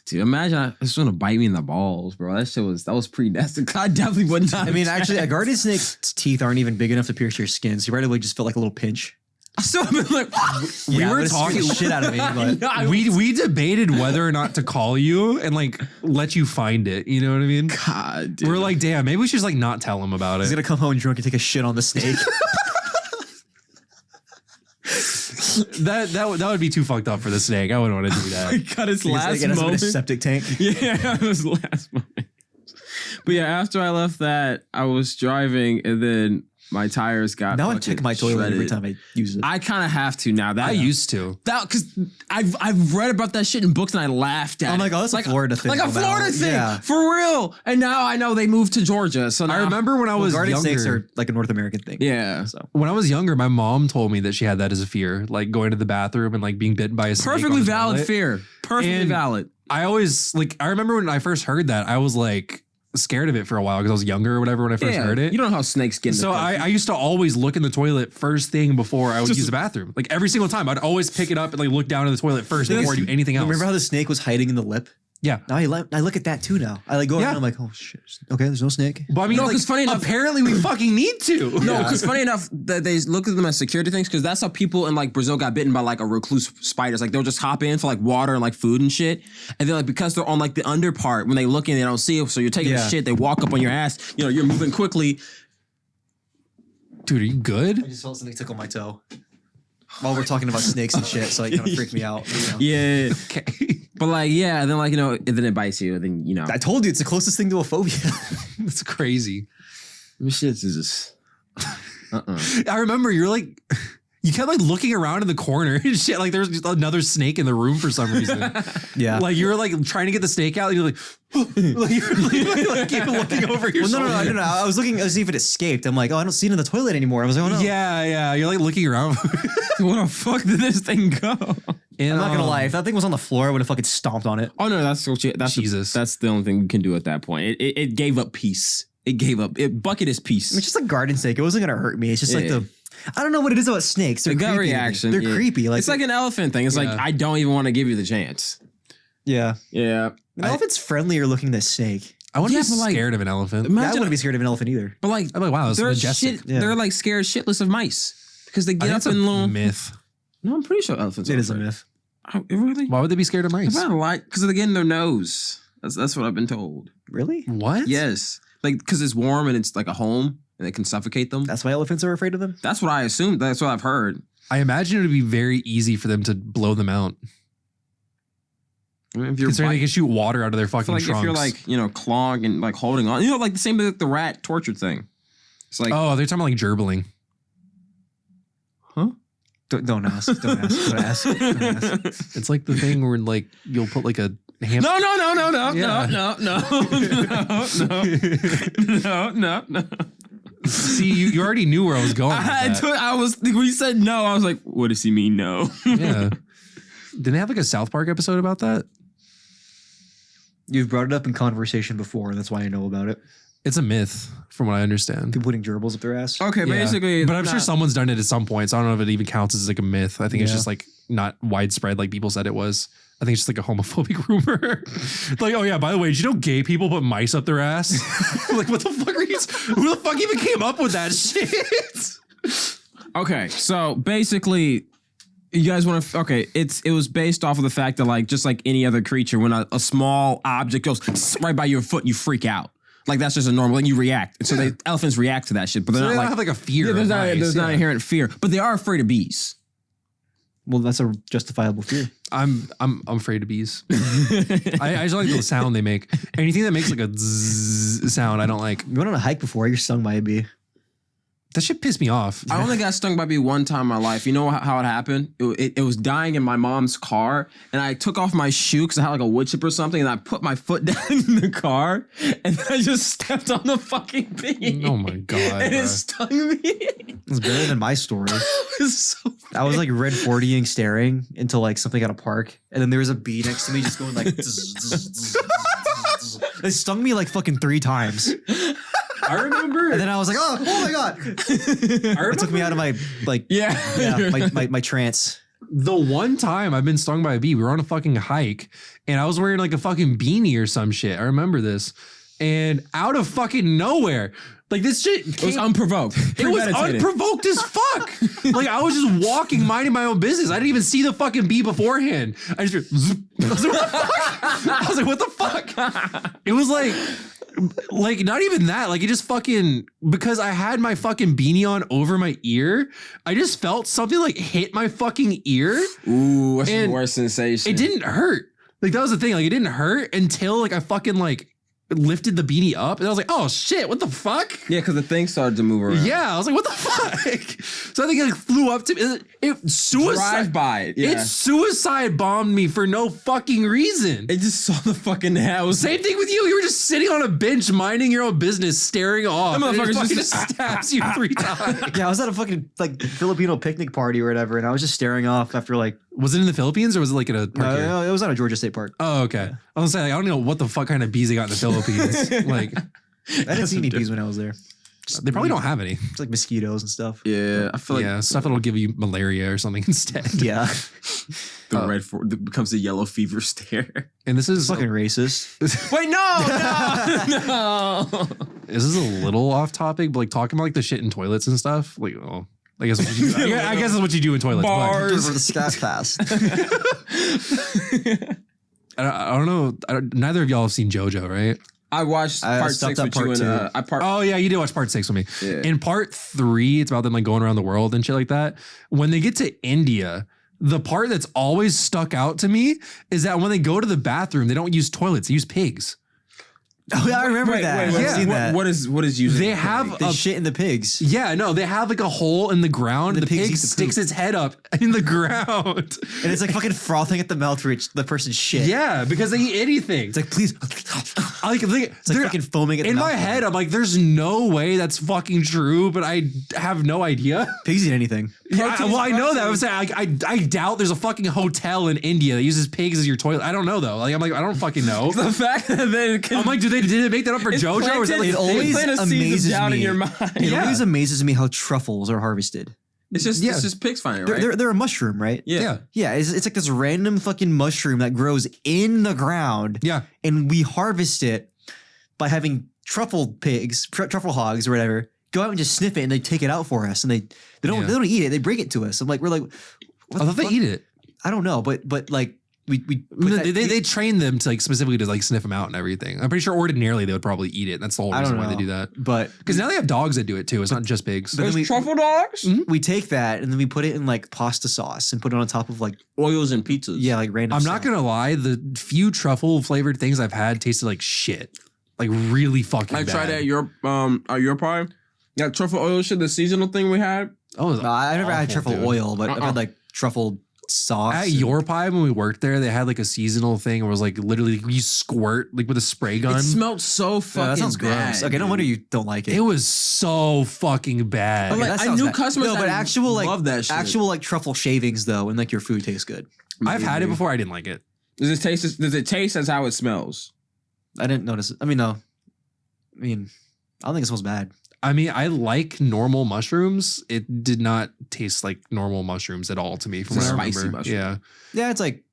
Dude, imagine it's gonna bite me in the balls, bro. That was pretty nasty. I definitely would not. I mean, actually, a garden snake's teeth aren't even big enough to pierce your skin, so you right away just felt like a little pinch. I still been like, we were but it talking scared the shit out of me. But we debated whether or not to call you and like let you find it. You know what I mean? God, dude. We're like, damn, maybe we should just like not tell him about he's it. gonna come home drunk and take a shit on the snake. That would be too fucked up for the snake. I wouldn't want to do that. got his Like, last it has been a moment. septic tank. Yeah, his last moment. But yeah, after I left that, I was driving and then my tires got. Now I check my toilet every time I use it. I kind of have to now. That I used to. that because I've read about that shit in books and I laughed at. I'm like, it. oh, that's a Florida thing. like a now. Florida thing, Yeah. for real. And now I know they moved to Georgia. So now, I remember when I was Garden younger. snakes are like a North American thing. Yeah, So When I was younger, my mom told me that she had that as a fear, like going to the bathroom and like being bitten by a snake. perfectly on the valid toilet. fear. Perfectly And valid. I always like. I remember when I first heard that, I was like scared of it for a while because I was younger or whatever when I first heard it. You don't know how snakes get. So I used to always look in the toilet first thing before I would use the bathroom. Like every single time, I'd always pick it up and like look down in the toilet first before I do anything else. remember how the snake was hiding in the lip? Yeah. Now I look at that too. Now I like go around. I'm like, oh shit. Okay, there's no snake. But I mean, No, like, 'cause funny enough- apparently we fucking need to. No, because funny enough, that they look at them as security things because that's how people in like Brazil got bitten by like a recluse spiders. Like they'll just hop in for like water and like food and shit, and then like because they're on like the under part when they look in, they don't see it. So you're taking the shit. They walk up on your ass. You know, you're moving quickly. Dude, are you good? I just felt something tickle my toe while we're talking about snakes and shit. So it kind of freaked me out. You know? Yeah, Okay. but like then like and then it bites you, and then I told you it's the closest thing to a phobia. That's crazy. shit is just. I remember you're like, you kept like looking around in the corner and shit. Like there's just another snake in the room for some reason. Yeah. Like you were like trying to get the snake out and you're like, like you're like keep looking over your Well, shoulder. no. I was looking to see if it escaped. I'm like, oh, I don't see it in the toilet anymore. I was like, oh no. Yeah. You're like looking around. Where the fuck did this thing go? And, I'm not gonna lie. If that thing was on the floor, I would have fucking stomped on it. Oh no, that's Jesus. That's the only thing you can do at that point. It gave up peace. It gave up. It bucket is peace. It's just a garden snake. It wasn't gonna hurt me. It's just like Yeah. I don't know what it is about snakes. They're The gut creepy to me. reaction. They're yeah. creepy. Like it's like an elephant thing. It's like Yeah. I don't even want to give you the chance. yeah. Yeah. An elephant's friendlier looking than a snake. I wouldn't Yeah, be but, like, scared of an elephant. I Imagine, wouldn't be scared of an elephant either. but like I'm like, wow, that's they're majestic. shit. Yeah. They're like scared shitless of mice because they I get think up it's a and little. myth. No, I'm pretty sure elephants. It are is a afraid. myth. Oh, really? Why would they be scared of mice? Because they get in their nose. That's what I've been told. Really? What? Yes, like because it's warm and it's like a home and it can suffocate them. That's why elephants are afraid of them? That's what I assumed. That's what I've heard. I imagine it would be very easy for them to blow them out. I mean, if you're Considering they can shoot water out of their I feel fucking like trunks. if you're like clawing and like holding on, like the same with the rat torture thing. It's like oh, they're talking about like gerbling. huh? Don't ask. Don't ask. Don't ask. Don't ask. It's like the thing where like you'll put like a ham. No, Yeah. no. See, you already knew where I was going. With that. I was when you said no, I was like, what does he mean no? Yeah. Didn't they have like a South Park episode about that? You've brought it up in conversation before, and that's why I know about it. It's a myth, from what I understand. People putting gerbils up their ass. Okay, Yeah. basically, But I'm sure someone's done it at some point, so I don't know if it even counts as like a myth. I think it's Yeah. just like not widespread like people said it was. I think it's just like a homophobic rumor. Like, oh yeah, by the way, did you know gay people put mice up their ass? Like, what the fuck are you? Who the fuck even came up with that shit? Okay, so basically, you guys want to? Okay, it was based off of the fact that like just like any other creature, when a small object goes right by your foot, you freak out. Like that's just a normal, and you react. And so elephants react to that shit, but they're So not they don't like have like a fear. yeah, of mice, there's not yeah. inherent fear, but they are afraid of bees. Well, that's a justifiable fear. I'm afraid of bees. I just like the sound they make. Anything that makes like a zzz sound, I don't like. You went on a hike before, you're stung by a bee. That shit pissed me off. I only got stung by a bee one time in my life. You know how it happened? It was dying in my mom's car, and I took off my shoe because I had like a wood chip or something, and I put my foot down in the car, and then I just stepped on the fucking bee. Oh my god. And bro. it stung me. It's better than my story. It was so I was like red 40ing staring into like something at a park, and then there was a bee next to me just going like zzz, zzz, zzz, zzz, zzz. It stung me like fucking 3 times. I remember. And then I was like, oh my god. It took me out of my like my trance. The one time I've been stung by a bee, we were on a fucking hike and I was wearing like a fucking beanie or some shit. I remember this. And out of fucking nowhere, like this shit It was unprovoked. it was Premeditated. unprovoked as fuck. Like I was just walking, minding my own business. I didn't even see the fucking bee beforehand. I just heard, I was like, what the fuck? I was like, what the fuck? It was like not even that. Like it just fucking, because I had my fucking beanie on over my ear, I just felt something like hit my fucking ear. Ooh, that's the And worst sensation. It didn't hurt. Like that was the thing. Like it didn't hurt until like I fucking like lifted the beanie up and I was like, oh shit, what the fuck? Yeah, because the thing started to move around. Yeah, I was like, what the fuck? So I think it like flew up to me. It suicide. Drive by it. Yeah. It suicide bombed me for no fucking reason. It just saw the fucking house. Same thing with you. You were just sitting on a bench, minding your own business, staring off. That and it motherfucker fucking just- stabs you 3 times. Yeah, I was at a fucking like Filipino picnic party or whatever, and I was just staring off after like Was it in the Philippines or was it like at a park here? no, it was at a Georgia State Park. Oh, okay. I was saying, like, I don't know what the fuck kind of bees they got in the Philippines. Like, I didn't see any bees when I was there. they probably don't have any. It's like mosquitoes and stuff. Yeah, I feel like Yeah, stuff that'll give you malaria or something instead. Yeah, it becomes the yellow fever stare. And this is fucking racist. Wait, no. This is a little off topic, but like talking about like the shit in toilets and stuff. Like, oh, I guess what you do, I guess that's what you do in toilets. Bars. For the Scat Cast. But I don't know. Neither of y'all have seen JoJo, right? I watched I part stopped 6 at with part you and 2. Oh yeah, you did watch part 6 with me. Yeah. In part 3, it's about them like going around the world and shit like that. When they get to India, the part that's always stuck out to me is that when they go to the bathroom, they don't use toilets; they use pigs. Oh yeah, I remember that. I've Yeah. seen that. What is using? They have They a shit in the pigs. yeah, no, they have like a hole in the ground. And The the pigs pig eat the sticks poop. its head up in the ground. And it's like fucking frothing at the mouth for the person's shit. Yeah, because they eat anything. It's like, please. It's It's like fucking foaming at the in mouth. my head, I'm like, there's no way that's fucking true, but I have no idea. Pigs eat anything. Yeah, well, I know that. I'm saying I doubt there's a fucking hotel in India that uses pigs as your toilet. I don't know though. Like I'm like I don't fucking know. the fact that they can. I'm like, did they make that up for JoJo? Or is it like It always plant a seed amazes down in me. your mind. It Yeah. always amazes me how truffles are harvested. It's just pigs finding it, right? They're a mushroom, right? yeah. Yeah, it's like this random fucking mushroom that grows in the ground. Yeah. And we harvest it by having truffle hogs or whatever go out and just sniff it and they take it out for us and they don't eat it. They bring it to us. I'm like, we're like, what I the thought they fuck? eat it. I don't know, but like we put No, that- they train them to like specifically to like sniff them out and everything. I'm pretty sure ordinarily they would probably eat it. That's the whole I reason don't why they know. do that. But Because now they have dogs that do it too. It's not just pigs. But then There's we- truffle dogs, we take that and then we put it in like pasta sauce and put it on top of like oils and pizzas. like random. I'm not stuff. gonna lie, the few truffle flavored things I've had tasted like shit. Like really fucking I bad. tried that at your pie. That truffle oil shit, the seasonal thing we had. Oh, it was No, I never had awful, truffle dude. oil, but I've had like truffle sauce. At and- your pie when we worked there, they had like a seasonal thing where it was like literally you squirt like with a spray gun. It smelled so fucking Yeah, that sounds bad. gross. Okay, no wonder you don't like it. It was so fucking bad. But, like, that I sounds knew bad. customers No, but that actual like love that shit. actual like truffle shavings though, and like your food tastes good. I've had it before. I didn't like it. Does it taste as how it smells? I didn't notice it. I mean, no. I don't think it smells bad. I mean, I like normal mushrooms. It did not taste like normal mushrooms at all to me. From It's what a I spicy remember. mushroom. Yeah, Yeah, it's like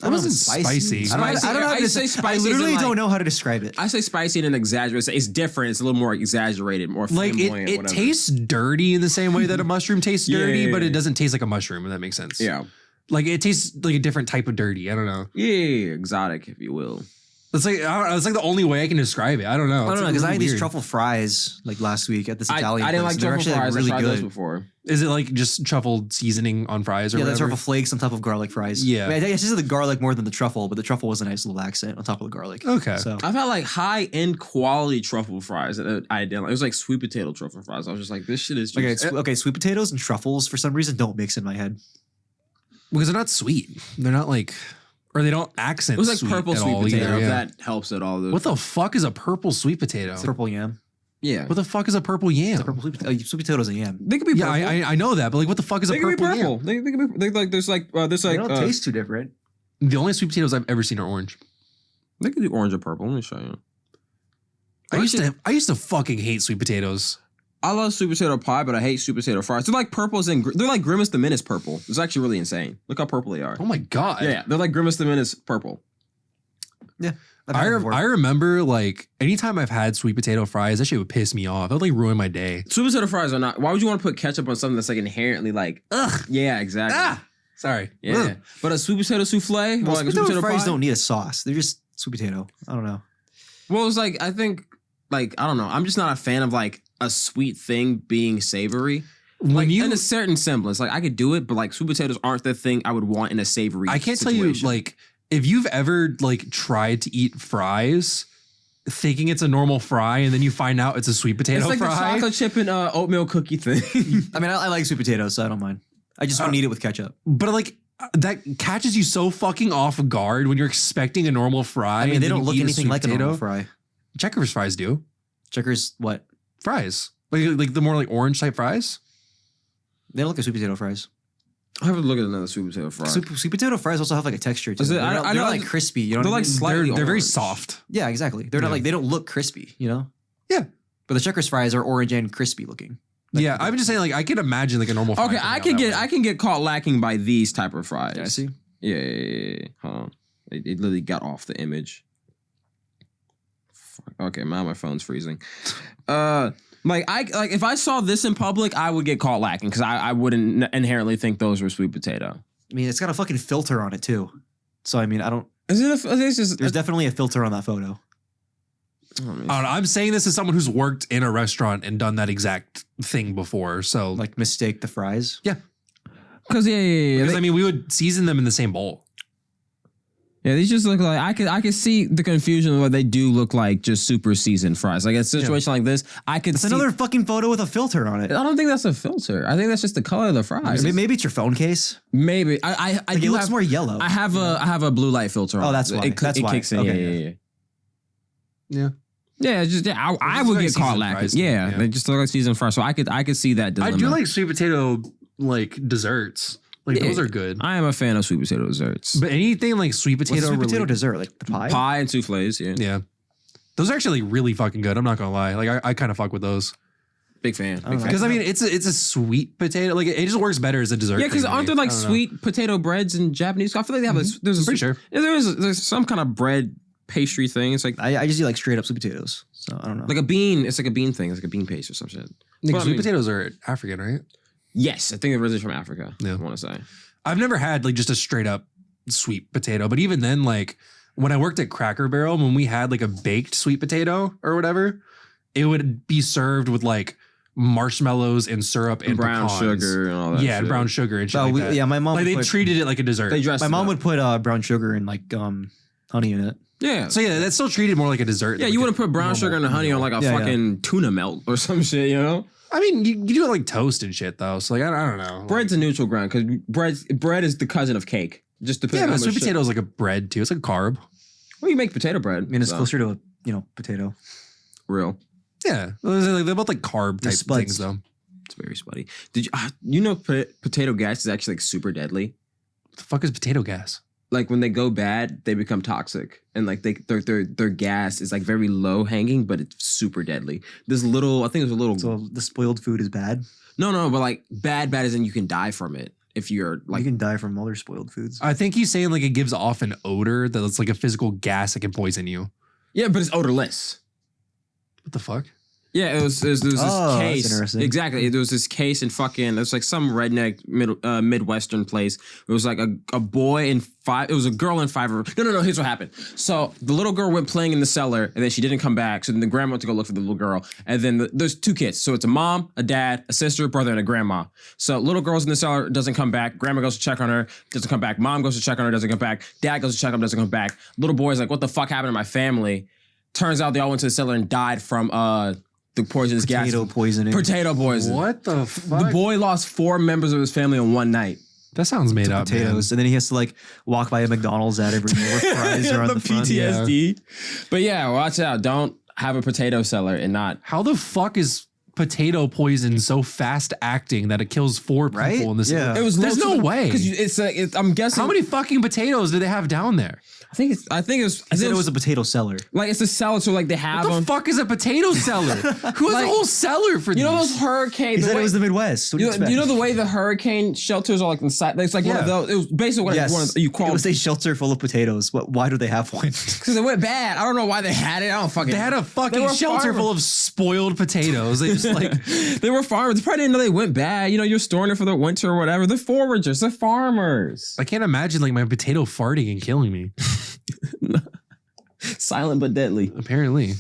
I don't know, wasn't spicy. I don't, Spicy- I don't know. How I to say I spicy as literally in, like- don't know how to describe it. I say spicy and exaggerated. It's different. It's a little more exaggerated, more like flamboyant, it whatever. tastes dirty in the same way that a mushroom tastes Yeah, dirty, yeah, but yeah. it doesn't taste like a mushroom. If that makes sense. Yeah. Like it tastes like a different type of dirty. I don't know. Yeah, exotic, if you will. It's like I don't know, it's like the only way I can describe it. I don't know. I don't It's, know like, because I really had these weird. truffle fries like last week at this Italian. I didn't place. like They're truffle actually fries. really I tried those good. before. Is it like just truffle seasoning on fries or Yeah, the whatever? truffle flakes on top of garlic fries. Yeah. I mean, I guess this is the garlic more than the truffle, but the truffle was a nice little accent on top of the garlic. Okay. So I've had like high end quality truffle fries that I didn't like. It was like sweet potato truffle fries. I was just like, this shit is just. okay, sweet potatoes and truffles for some reason don't mix in my head. Because they're not sweet. They're not like, or they don't accent. It was like sweet purple at sweet all potato. either, If yeah. that helps at all. What the fuck is a purple sweet potato? It's purple yam. Yeah. What the fuck is a purple yam? It's a purple sweet potato. Sweet potatoes and yam. They could be Yeah, purple. I know that, but like, what the fuck is a They could be purple purple. yam? They could be. They like. There's like. There's They like. don't taste too different. The only sweet potatoes I've ever seen are orange. They could do orange or purple. Let me show you. I used to fucking hate sweet potatoes. I love sweet potato pie, but I hate sweet potato fries. They're like purples and they're like Grimace the Menace purple. It's actually really insane. Look how purple they are. Oh my god. Yeah, they're like Grimace the Menace purple. Yeah. I've had it before. I remember like anytime I've had sweet potato fries, that shit would piss me off. That would like ruin my day. Sweet potato fries are not. Why would you want to put ketchup on something that's like inherently like? Ugh. Yeah, exactly. Ah. Sorry. Yeah, Ugh. but a sweet potato souffle, Well, or like a sweet sweet potato potato fries pie. don't need a sauce. They're just sweet potato. I don't know. Well, it's like I think, like I don't know. I'm just not a fan of like a sweet thing being savory. When Like you in a certain semblance, like I could do it, but like sweet potatoes aren't the thing I would want in a savory. I can't tell situation. you like if you've ever like tried to eat fries thinking it's a normal fry and then you find out it's a sweet potato It's like the fry. chocolate chip and oatmeal cookie thing. I mean, I like sweet potatoes, so I don't mind. I just wouldn't eat it with ketchup. But like that catches you so fucking off guard when you're expecting a normal fry. I mean, and they then don't you look eat anything sweet like a potato. normal fry. Checkers fries do. Checkers, what? Fries. Like the more like orange type fries. They don't look like sweet potato fries. I have to look at another sweet potato fry. Sweet potato fries also have like a texture to Is them. it- They're I not, know- they're not like crispy. You know they're what I like mean? slightly They're very orange. soft. Yeah, exactly. They're not Yeah. like they don't look crispy. You know? Yeah. But the Checkers fries are orange and crispy looking. Yeah, I'm just saying like I could imagine like a normal fry. Okay, coming out that way. I can get caught lacking by these type of fries. Yeah, I see. Yeah. Hold on. It literally got off the image. Fuck. Okay, now my phone's freezing. Like if I saw this in public, I would get caught lacking because I wouldn't inherently think those were sweet potato. I mean, it's got a fucking filter on it too. So I mean, I don't. Is it? It's just. There's definitely a filter on that photo. Oh, man. I don't know, I'm saying this as someone who's worked in a restaurant and done that exact thing before. So Like mistake the fries. Because yeah. because I mean we would season them in the same bowl. Yeah, these just look like I could see the confusion of what they do look like just super seasoned fries. Like a situation like this, I could It's see another fucking photo with a filter on it. I don't think that's a filter. I think that's just the color of the fries. Maybe it's your phone case. Maybe I Like, it do looks have more yellow. I have a blue light filter on. Oh, that's it. why. That's it why. kicks in. Okay. Yeah. Yeah, it's just I just would like get caught seasoned lacking. fries to me, Yeah, yeah. they just look like seasoned fries. So I could see that dilemma. I do like sweet potato like desserts. Like Yeah. those are good. I am a fan of sweet potato desserts. But anything like sweet What's potato, sweet potato related- dessert? Like the pie? Pie and souffles, yeah. yeah, those are actually really fucking good. I'm not gonna lie. Like I kind of fuck with those Big fan. Big don't know. fan. because I mean it's a sweet potato. Like it just works better as a dessert. Yeah, because thing to aren't me. there like I don't know. sweet potato breads in Japanese? I feel like they have there's I'm pretty sure. Yeah, there's some kind of bread pastry thing. It's like I just eat like straight up sweet potatoes. So I don't know. like a bean. It's like a bean thing. It's like a bean paste or some shit. Like, Well, I sweet mean- potatoes are African, right? Yes, I think they're originally from Africa. Yeah. I want to say. I've never had like just a straight up sweet potato. But even then, like when I worked at Cracker Barrel, when we had like a baked sweet potato or whatever, it would be served with like marshmallows and syrup and brown pecans. sugar and all that. Yeah, and shit. brown sugar and shit Oh, like that. yeah, my mom. Like would they put, treated it like a dessert. They dressed my it mom up. would put brown sugar and like honey in it. Yeah. So yeah, that's still treated more like a dessert. Yeah, than you like wouldn't put brown normal sugar and honey on like a Yeah, fucking tuna melt or some shit, you know? I mean, you do it like toast and shit though. So like I don't know. Bread's a neutral ground because bread is the cousin of cake. Just depending Yeah, on but how sweet much potato is like a bread too. It's like a carb. Well, you make potato bread. I mean, it's so, closer to a potato. real. Yeah, they're both like carb They're type spuds. things though. It's very spuddy. Did you know potato gas is actually like super deadly? What the fuck is potato gas? Like when they go bad, they become toxic, and like their gas is like very low hanging, but it's super deadly. This little, I think it was a little. So the spoiled food is bad. No, but like bad as in you can die from it if you're like. You can die from other spoiled foods. I think he's saying like it gives off an odor that it's like a physical gas that can poison you. Yeah, but it's odorless. What the fuck? Yeah, it was this Oh, that's case. interesting. Exactly. There was this case in fucking, it was like some redneck Midwestern place. It was like a boy and five, it was a girl and five. No, here's what happened. So the little girl went playing in the cellar and then she didn't come back. So then the grandma went to go look for the little girl. And then there's two kids. So it's a mom, a dad, a sister, brother, and a grandma. So little girl's in the cellar, doesn't come back. Grandma goes to check on her, doesn't come back. Mom goes to check on her, doesn't come back. Dad goes to check on her, doesn't come back. Little boy's like, what the fuck happened to my family? Turns out they all went to the cellar and died from the poisonous Potato gas. poisoning. Potato poison. What the fuck? The boy lost 4 members of his family in one night. That sounds made up. Potatoes, and then he has to like walk by a McDonald's ad every day where fries are on the front. PTSD. But yeah, watch out. Don't have a potato cellar and not. How the fuck is potato poison so fast acting that it kills 4 people Right? in this? Yeah. It was There's no way. because I'm guessing. How many fucking potatoes do they have down there? I think He said it was a potato cellar. like it's a cellar, so like they have What the them. fuck is a potato cellar? Who has Like, a whole cellar for You know these? those hurricanes. He the said way- it was the Midwest. What do you you know, expect? you know the way the hurricane shelters are like inside. It's like one of Yeah. those. It was basically what Yes, one of, you call it was a shelter full of potatoes. Why do they have one? because it went bad. I don't know why they had it. I don't fucking. They had a They fucking were shelter farmers. full of spoiled potatoes. They just like They were farmers. They probably didn't know they went bad. You know, you're storing it for the winter or whatever. They're foragers. They're farmers. I can't imagine like my potato farting and killing me. Silent but deadly. Apparently.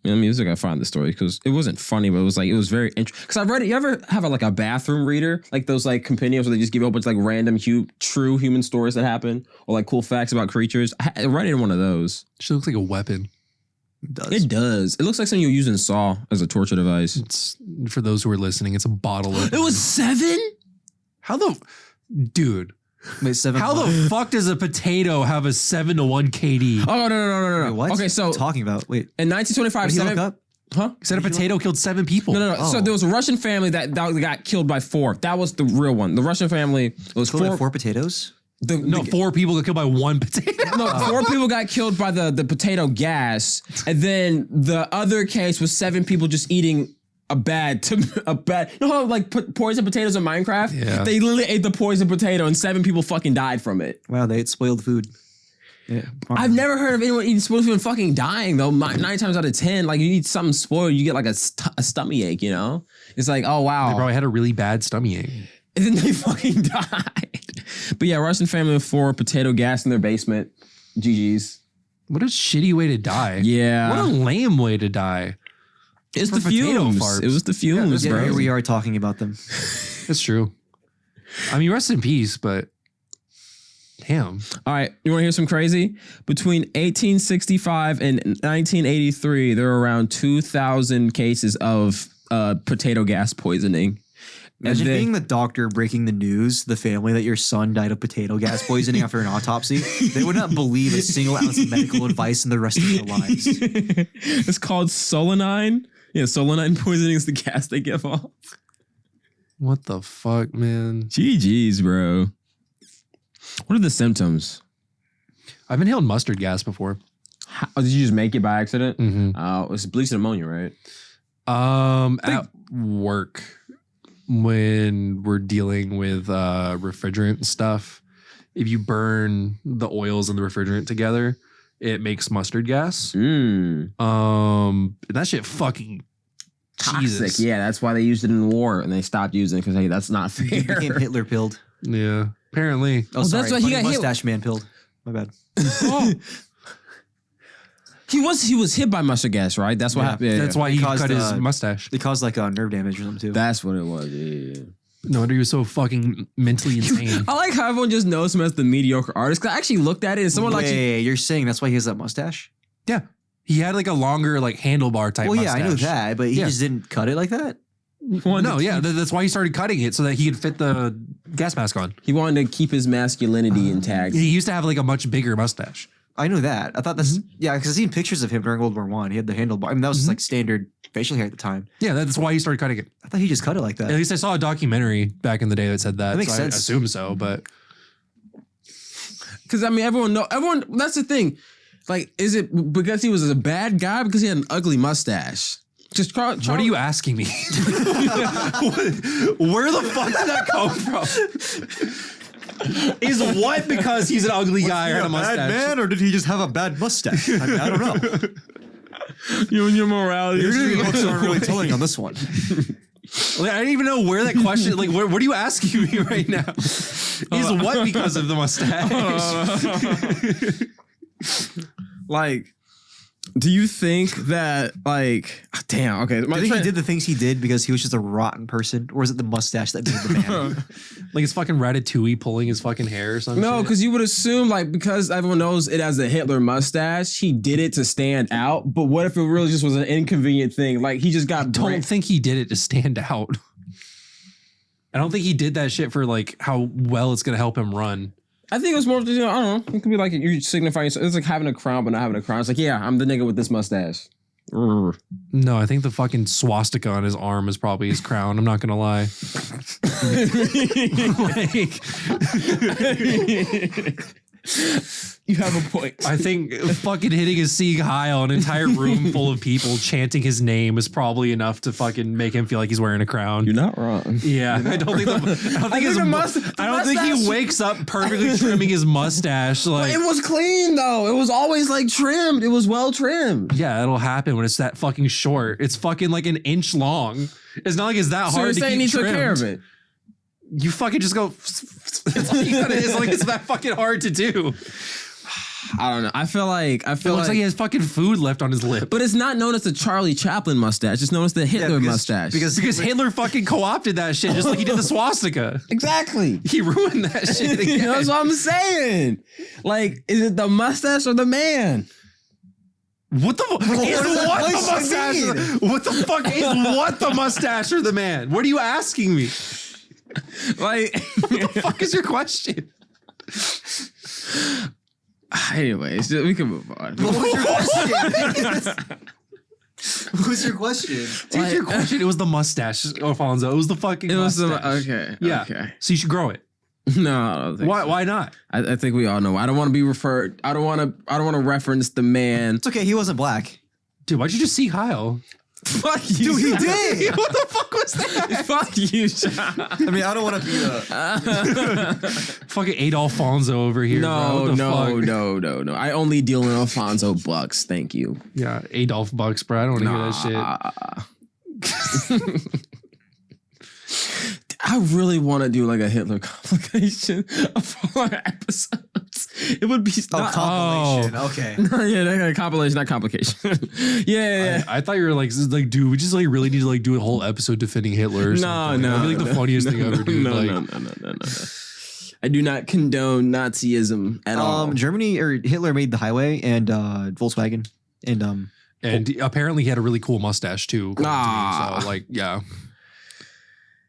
Yeah, music. I find the story because it wasn't funny, but it was very interesting. Because I read it. You ever have like a bathroom reader, like those like compendiums where they just give you a bunch of like random true human stories that happen, or like cool facts about creatures? I read it in one of those. She looks like a weapon. It does. It does. It looks like something you use in Saw as a torture device. It's for those who are listening. It's a bottle of. It was 7. How the dude? Wait, 7. How the fuck does a potato have a 7-1 KD? Oh no. Wait, what? Okay, so talking about? Wait, in what 1925, did he look 7. up? Huh? Said a potato killed 7 people. No. So Oh. there was a Russian family that got killed by 4. That was the real one. The Russian family was Killed by 4. 4 potatoes? No, 4 people got killed by 1 potato. No, 4 people got killed by the potato gas, and then the other case was 7 people just eating a bad. You know how like poison potatoes in Minecraft? Yeah. They literally ate the poison potato, and 7 people fucking died from it. Wow, they ate spoiled food. Yeah. I've never heard of anyone eating spoiled food and fucking dying though. 9 times out of 10, like you eat something spoiled, you get like a stomach ache. You know, it's like oh wow. They probably had a really bad stomach ache. And then they fucking died. But yeah, Russian family of 4, potato gas in their basement. GG's. What a shitty way to die. Yeah. What a lame way to die. It's For the potato fumes. farts. It was the fumes, Yeah, bro. here we are talking about them. It's true. I mean, rest in peace, but damn. All right, you want to hear some crazy? Between 1865 and 1983, there were around 2,000 cases of potato gas poisoning. Imagine And then- being the doctor breaking the news, the family that your son died of potato gas poisoning after an autopsy. They would not believe a single ounce of medical advice in the rest of their lives. It's called solanine. Yeah, solanine poisoning is the gas they give off. What the fuck, man? GG's, bro. What are the symptoms? I've inhaled mustard gas before. Did you just make it by accident? Mm-hmm. It's bleached ammonia, right? At work, when we're dealing with refrigerant stuff, if you burn the oils and the refrigerant together, it makes mustard gas. That shit fucking Toxic. Jesus. Yeah, that's why they used it in the war and they stopped using it because hey, that's not fair. He became Hitler pilled. Yeah. Apparently. Oh, that's sorry. why he got hit. Mustache man pilled. My bad. Oh. He was hit by mustard gas, right? That's what Yeah. happened. Yeah, That's yeah. why he Caused, cut his mustache. They caused like nerve damage or something too. That's what it was. Yeah. No wonder he was so fucking mentally insane. I like how everyone just knows him as the mediocre artist. 'Cause I actually looked at it and someone Wait, you're saying that's why he has that mustache? Yeah. He had like a longer like handlebar type Well, mustache. yeah, I know that, but he Yeah. just didn't cut it like that. No, yeah, that's why he started cutting it so that he could fit the gas mask on. he wanted to keep his masculinity intact. He used to have like a much bigger mustache. I know that. I thought that's yeah, because I've seen pictures of him during World War One. He had the handlebar. I mean, that was like standard facial hair at the time. Yeah, that's why he started cutting it. I thought he just cut it like At that. least I saw a documentary back in the day that said that. That makes so sense. I assume so, but Because I mean, everyone. That's the thing. Like, is it because he was a bad guy? Because he had an ugly mustache? Just what are you asking me? Where the fuck did that come from? Is what because he's an ugly guy or had a mustache? or did he just have a bad mustache? I don't know. You and your morality. Your history books aren't really telling on this one. Like, I didn't even know where that question. Like, what are you asking me right now? Is what because of the mustache? Like, do you think that like, damn? Okay, Do you think he did the things he did because he was just a rotten person, or is it the mustache that made the man? Like it's fucking Ratatouille pulling his fucking hair or something. No, because you would assume like because everyone knows it as a Hitler mustache, he did it to stand out. But what if it really just was an inconvenient thing? Like he just got. don't think he did it to stand out. I don't think he did that shit for like how well it's gonna help him run. I think it was more. I don't know. It could be like you're signifying. It's like having a crown but not having a crown. It's like yeah, I'm the nigga with this mustache. No, I think the fucking swastika on his arm is probably his crown. I'm not gonna lie. You have a point. I think fucking hitting a Sieg Heil, an entire room full of people chanting his name is probably enough to fucking make him feel like he's wearing a crown. You're not wrong. Yeah, I don't think he wakes up perfectly trimming his mustache. Like, It was clean though. It was always like trimmed. It was well trimmed. yeah, it'll happen when it's that fucking short. It's fucking like an inch long. It's not like it's that So you're hard to saying keep he took trimmed. care of it? You fucking just go. It's like it's that fucking hard to do. I don't know. I feel It looks like he has fucking food left on his lip. but it's not known as the Charlie Chaplin mustache. It's known as the Hitler mustache. Because Hitler fucking co-opted that shit just like he did the swastika. exactly. He ruined that shit again. That's what I'm saying. Like, is it the mustache or the man? What the fuck is does that what the place mustache? mean? What the fuck is what the mustache or the man? What are you asking me? Like, What the fuck is your question? anyways, we can move on. What's your question? Dude, your question. It was the mustache, Alfonso. It was the fucking. It was mustache. okay. Yeah. Okay. So you should grow it. No, I don't think Why? so. Why not? I think we all know. I don't want to be referred. I don't want to reference the man. It's okay. He wasn't black. Dude, why'd you just see Kyle? Fuck you. Dude, he Sean. did. What the fuck was that? Fuck you, Sean. I mean, I don't want to be a. Fucking Adolf Alfonso over here. bro. What the fuck? No. I only deal in Alfonso bucks. Thank you. Yeah, Adolf Bucks, bro. I don't want to hear that shit. I really want to do like a Hitler complication of all our episodes. It would be compilation. Okay. yeah, compilation, not complication. yeah. I thought you were like, dude, we just like really need to like do a whole episode defending Hitler. Or something. That'd be like the funniest thing ever, dude. No. I do not condone Nazism at all. Germany or Hitler made the highway and Volkswagen and And apparently he had a really cool mustache too. Ah. So like, yeah.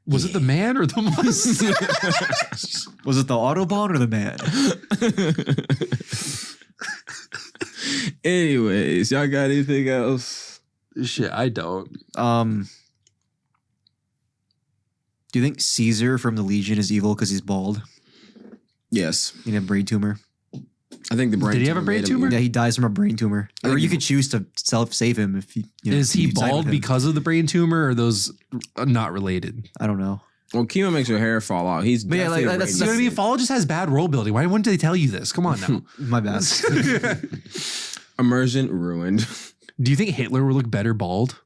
Was it the man or the mustache? was it the Autobahn or the man? Anyways, y'all got anything else? Shit, I don't. Do you think Caesar from the Legion is evil because he's bald? Yes. He had a brain tumor. I think the brain Did he have a brain tumor? Yeah, he dies from a brain tumor. I Or think you he- could choose to save him if you know, Is he you side with bald him. because of the brain tumor, or are those not related? I don't know. Well, chemo makes your hair fall out. He's But yeah, like, definitely that's- You know what I mean? Fall just has bad role building. Why wouldn't they tell you this? Come on now. My bad. immersion ruined. Do you think Hitler would look better bald?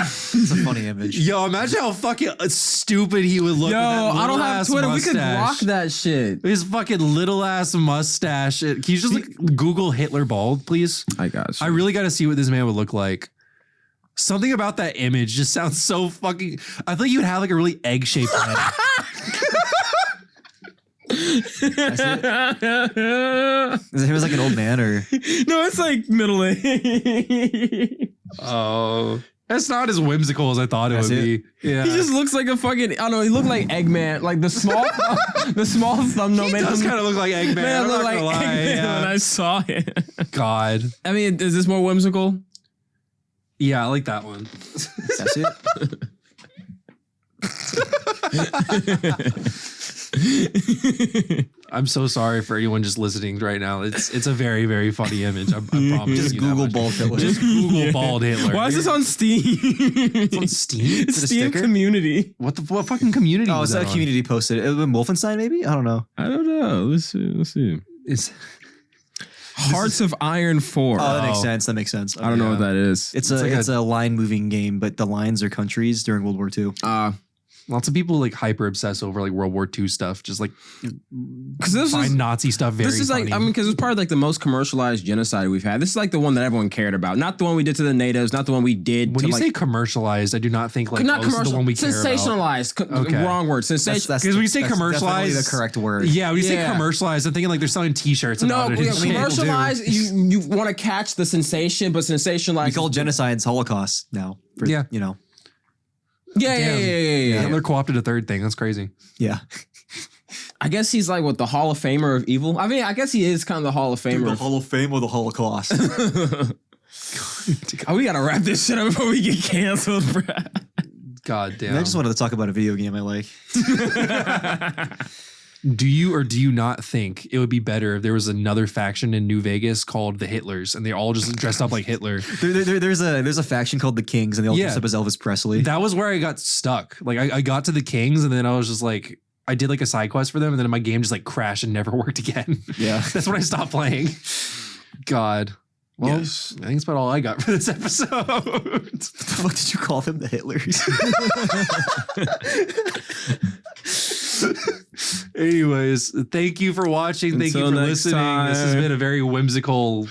It's a funny image. Yo, imagine how fucking stupid he would look. Yo, with that I don't have little-ass Twitter. Mustache. We could rock that shit. His fucking little ass mustache. Can you just like Google Hitler bald, please? I got you. I really got to see what this man would look like. Something about that image just sounds so fucking. I thought you'd have like a really egg shaped head. Is it like an old man or? No, it's like middle age. Oh, that's not as whimsical as I thought it would be. Yeah, He just looks like a fucking. I don't know. He looked like Eggman. Like the small, the small thumbnail he made does him kind of look like Eggman. Man, I'm look not like gonna lie. Eggman Yeah. when I saw it. God, I mean, is this more whimsical? yeah, I like that one. That's it. I'm so sorry for anyone just listening right now. It's a very, very funny image. I promise. Just you that Google much. bald Hitler. Just Google bald Hitler. Why is this on Steam? It's on Steam? It's Is it a Steam sticker? community. What fucking community? Oh, was is that a on? community posted? It would have been Wolfenstein, maybe? I don't know. I don't know. Let's see. It's Hearts of Iron 4. Oh, that makes Oh. sense. That makes sense. I don't know what that is. It's like a line moving game, but the lines are countries during World War II. lots of people like hyper obsess over like World War II stuff. Just like Because this find is Nazi stuff very this is funny. like I mean because it's part of like the most commercialized genocide we've had. This is like the one that everyone cared about, not the one we did to the natives, not the one we did. when to you like, say commercialized, I do not think like not this is commercial, the one we care about. sensationalized. Okay. Wrong word. Sensation. That's Because when you say that's definitely commercialized- the correct word. Yeah, when you say Yeah. commercialized, I'm thinking like they're selling T-shirts. No, about it and yeah, shit. commercialized. You want to catch the sensation, but sensationalized. We call genocides Holocaust now. For, Yeah. You know. yeah. Hitler co-opted a third thing. That's crazy. Yeah. I guess he's like what the Hall of Famer of evil. I mean, I guess he is kind of the Hall of Famer. Hall of Fame or the Holocaust? Oh, we gotta wrap this shit up before we get canceled, bro. God damn. I just wanted to talk about a video game I like. Do you or do you not think it would be better if there was another faction in New Vegas called the Hitlers and they all just dressed up like Hitler? There's a faction called the Kings and they all dress Yeah. up as Elvis Presley. That was where I got stuck. Like I got to the Kings and then I was just like, I did like a side quest for them and then my game just like crashed and never worked again. Yeah. That's when I stopped playing. God. Well, Yes. I think that's about all I got for this episode. What the fuck did you call them? The Hitlers? Anyways, thank you for watching. Thank you Until for next listening. This has time. been a very whimsical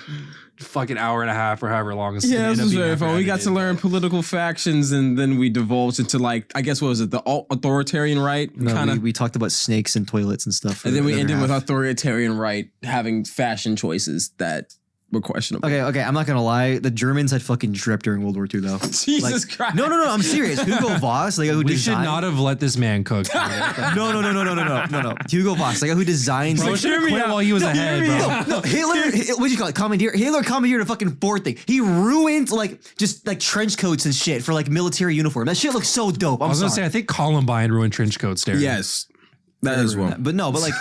fucking hour and a half or however long it's Yeah, gonna this end up was being very after fun. We got to edited. learn political factions, and then we divulged into like I guess what was it, the authoritarian right, No, kind of. we talked about snakes and toilets and stuff. for And then we the other ended with half. authoritarian right having fashion choices that were questionable. Okay, I'm not gonna lie. The Germans had fucking drip during World War II, though. Jesus Christ! No, I'm serious. Hugo Voss, the guy who We should designed. not have let this man cook. No. Hugo Voss, the guy who designed. Bro, should have quit while he was ahead, bro. No, Hitler. What do you call it? Commandeer. Hitler commandeered a fucking Ford thing. He ruined just trench coats and shit for like military uniform. That shit looks so dope. I was gonna say, I think Columbine ruined trench coats, Darren. Yes, that is well. but like,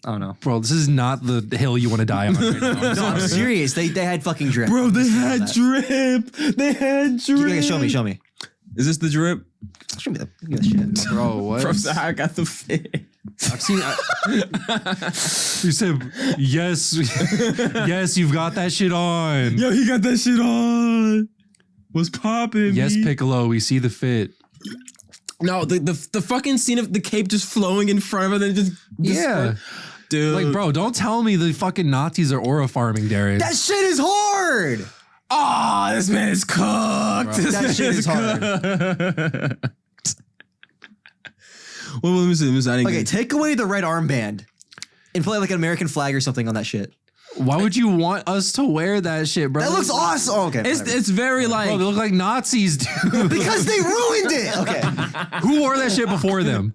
I don't know. Bro, this is not the hill you want to die on right now. No, I'm serious. They had fucking drip. Bro, they had that. drip. They had drip. Okay, show me. Is this the drip? Show me that shit. Bro, what? From I got the fit. I've seen. You said yes, yes. You've got that shit on. Yo, he got that shit on. What's popping? Yes, me? Piccolo. We see the fit. No, the fucking scene of the cape just flowing in front of it, and just Yeah. dude. Like, bro, don't tell me the fucking Nazis are aura farming, Darren. That shit is hard. Oh, this man is cooked. This That man shit is hard. cooked. Well, let me see. I didn't Okay, get- take away the red armband and play like an American flag or something on that shit. Why would you want us to wear that shit, bro? That looks awesome. Oh, okay. whatever. it's very Bro, like they look like Nazis, dude. Because they ruined it. Okay. Who wore that shit before them?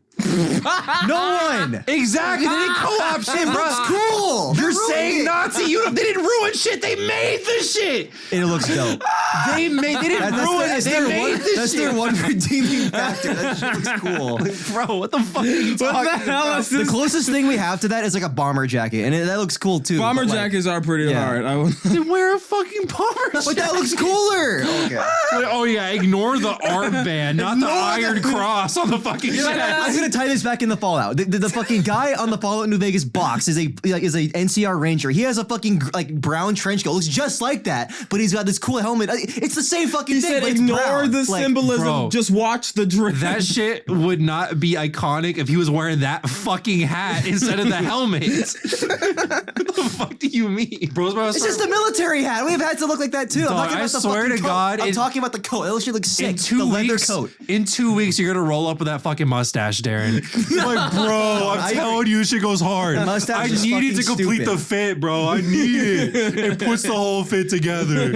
No one. Exactly. They didn't co-op shit, It bro. looks cool. You're They ruined saying it. Nazi uniform. They didn't ruin shit. They made the shit. And it looks dope. They didn't ruin it. They made the That's shit. their one redeeming factor. That shit looks cool. Bro, what the fuck are you what the talking hell about? is The this? closest thing we have to that is like a bomber jacket, and that looks cool too. Bomber but, like, jackets are pretty yeah. hard. I would. Then wear a fucking bomber But jacket. that looks cooler. Okay. Oh yeah, ignore the armband, not the iron cross on the fucking chest. I was gonna type try this back in the Fallout. The fucking guy on the Fallout New Vegas box is a NCR Ranger. He has a fucking like brown trench coat. Looks just like that, but he's got this cool helmet. It's the same fucking He thing. said but it's ignore brown. the Like, symbolism. bro, just watch the drip. That shit would not be iconic if he was wearing that fucking hat instead of the helmet. What the fuck do you mean? Bro, It's just a military hat. We have hats that look like that too. Dog, I'm talking I about the swear fucking to coat. God, I'm talking about the coat. That shit looks sick. in 2 the leather weeks, coat. in 2 weeks, you're gonna roll up with that fucking mustache, Darren. Like, bro, I'm telling you, shit goes hard. Mustache I is needed to fucking complete stupid. the fit, bro. I need it. It puts the whole fit together.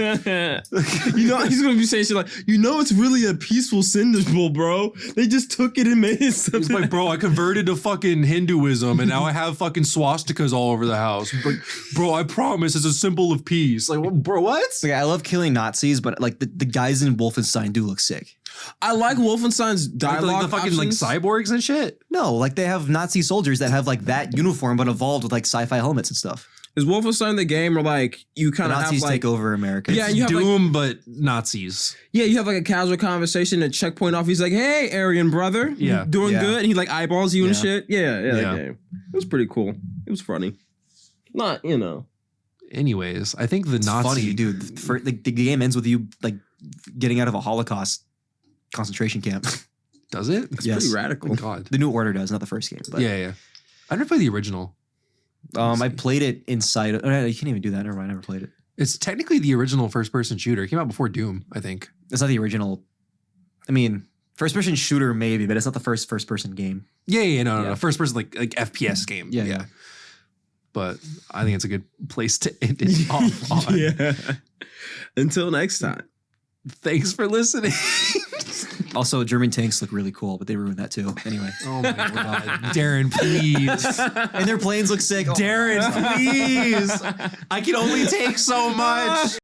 He's gonna be saying shit like, it's really a peaceful symbol, bro. They just took it and made it He's something. like, bro, I converted to fucking Hinduism and now I have fucking swastikas all over the house. Like, bro, I promise it's a symbol of peace. Like, bro, what? Like, I love killing Nazis, but like the guys in Wolfenstein do look sick. I like Wolfenstein's dialogue. Like the fucking options. like cyborgs and shit. No, like they have Nazi soldiers that have like that uniform, but evolved with like sci-fi helmets and stuff. Is Wolfenstein the game where like you The kind of have Nazis like take over America. Yeah, you have Doom, but Nazis. you have like a casual conversation at checkpoint off. He's like, "Hey, Aryan brother, Yeah. doing Yeah. good." And he like eyeballs you and Yeah. shit. Yeah, Yeah. that game. It was pretty cool. It was funny. Not Anyways, I think the It's Nazi funny, dude. The game ends with you like getting out of a Holocaust concentration camp. does it? It's Yes. pretty Oh radical. my God. The New Order does, not the first game. But Yeah. I never played the original. I played it inside. You can't even do that. Never mind. I never played it. It's technically the original first-person shooter. It came out before Doom, I think. It's not the original. I mean, first-person shooter maybe, but it's not the first-person game. Yeah, no. Yeah. First-person like FPS game. Yeah. But I think it's a good place to end it off on. Yeah. Until next time. Thanks for listening. Also, German tanks look really cool, but they ruined that too. Anyway, Oh my God. Darren, please. and their planes look sick. Oh, Darren, please. I can only take so much.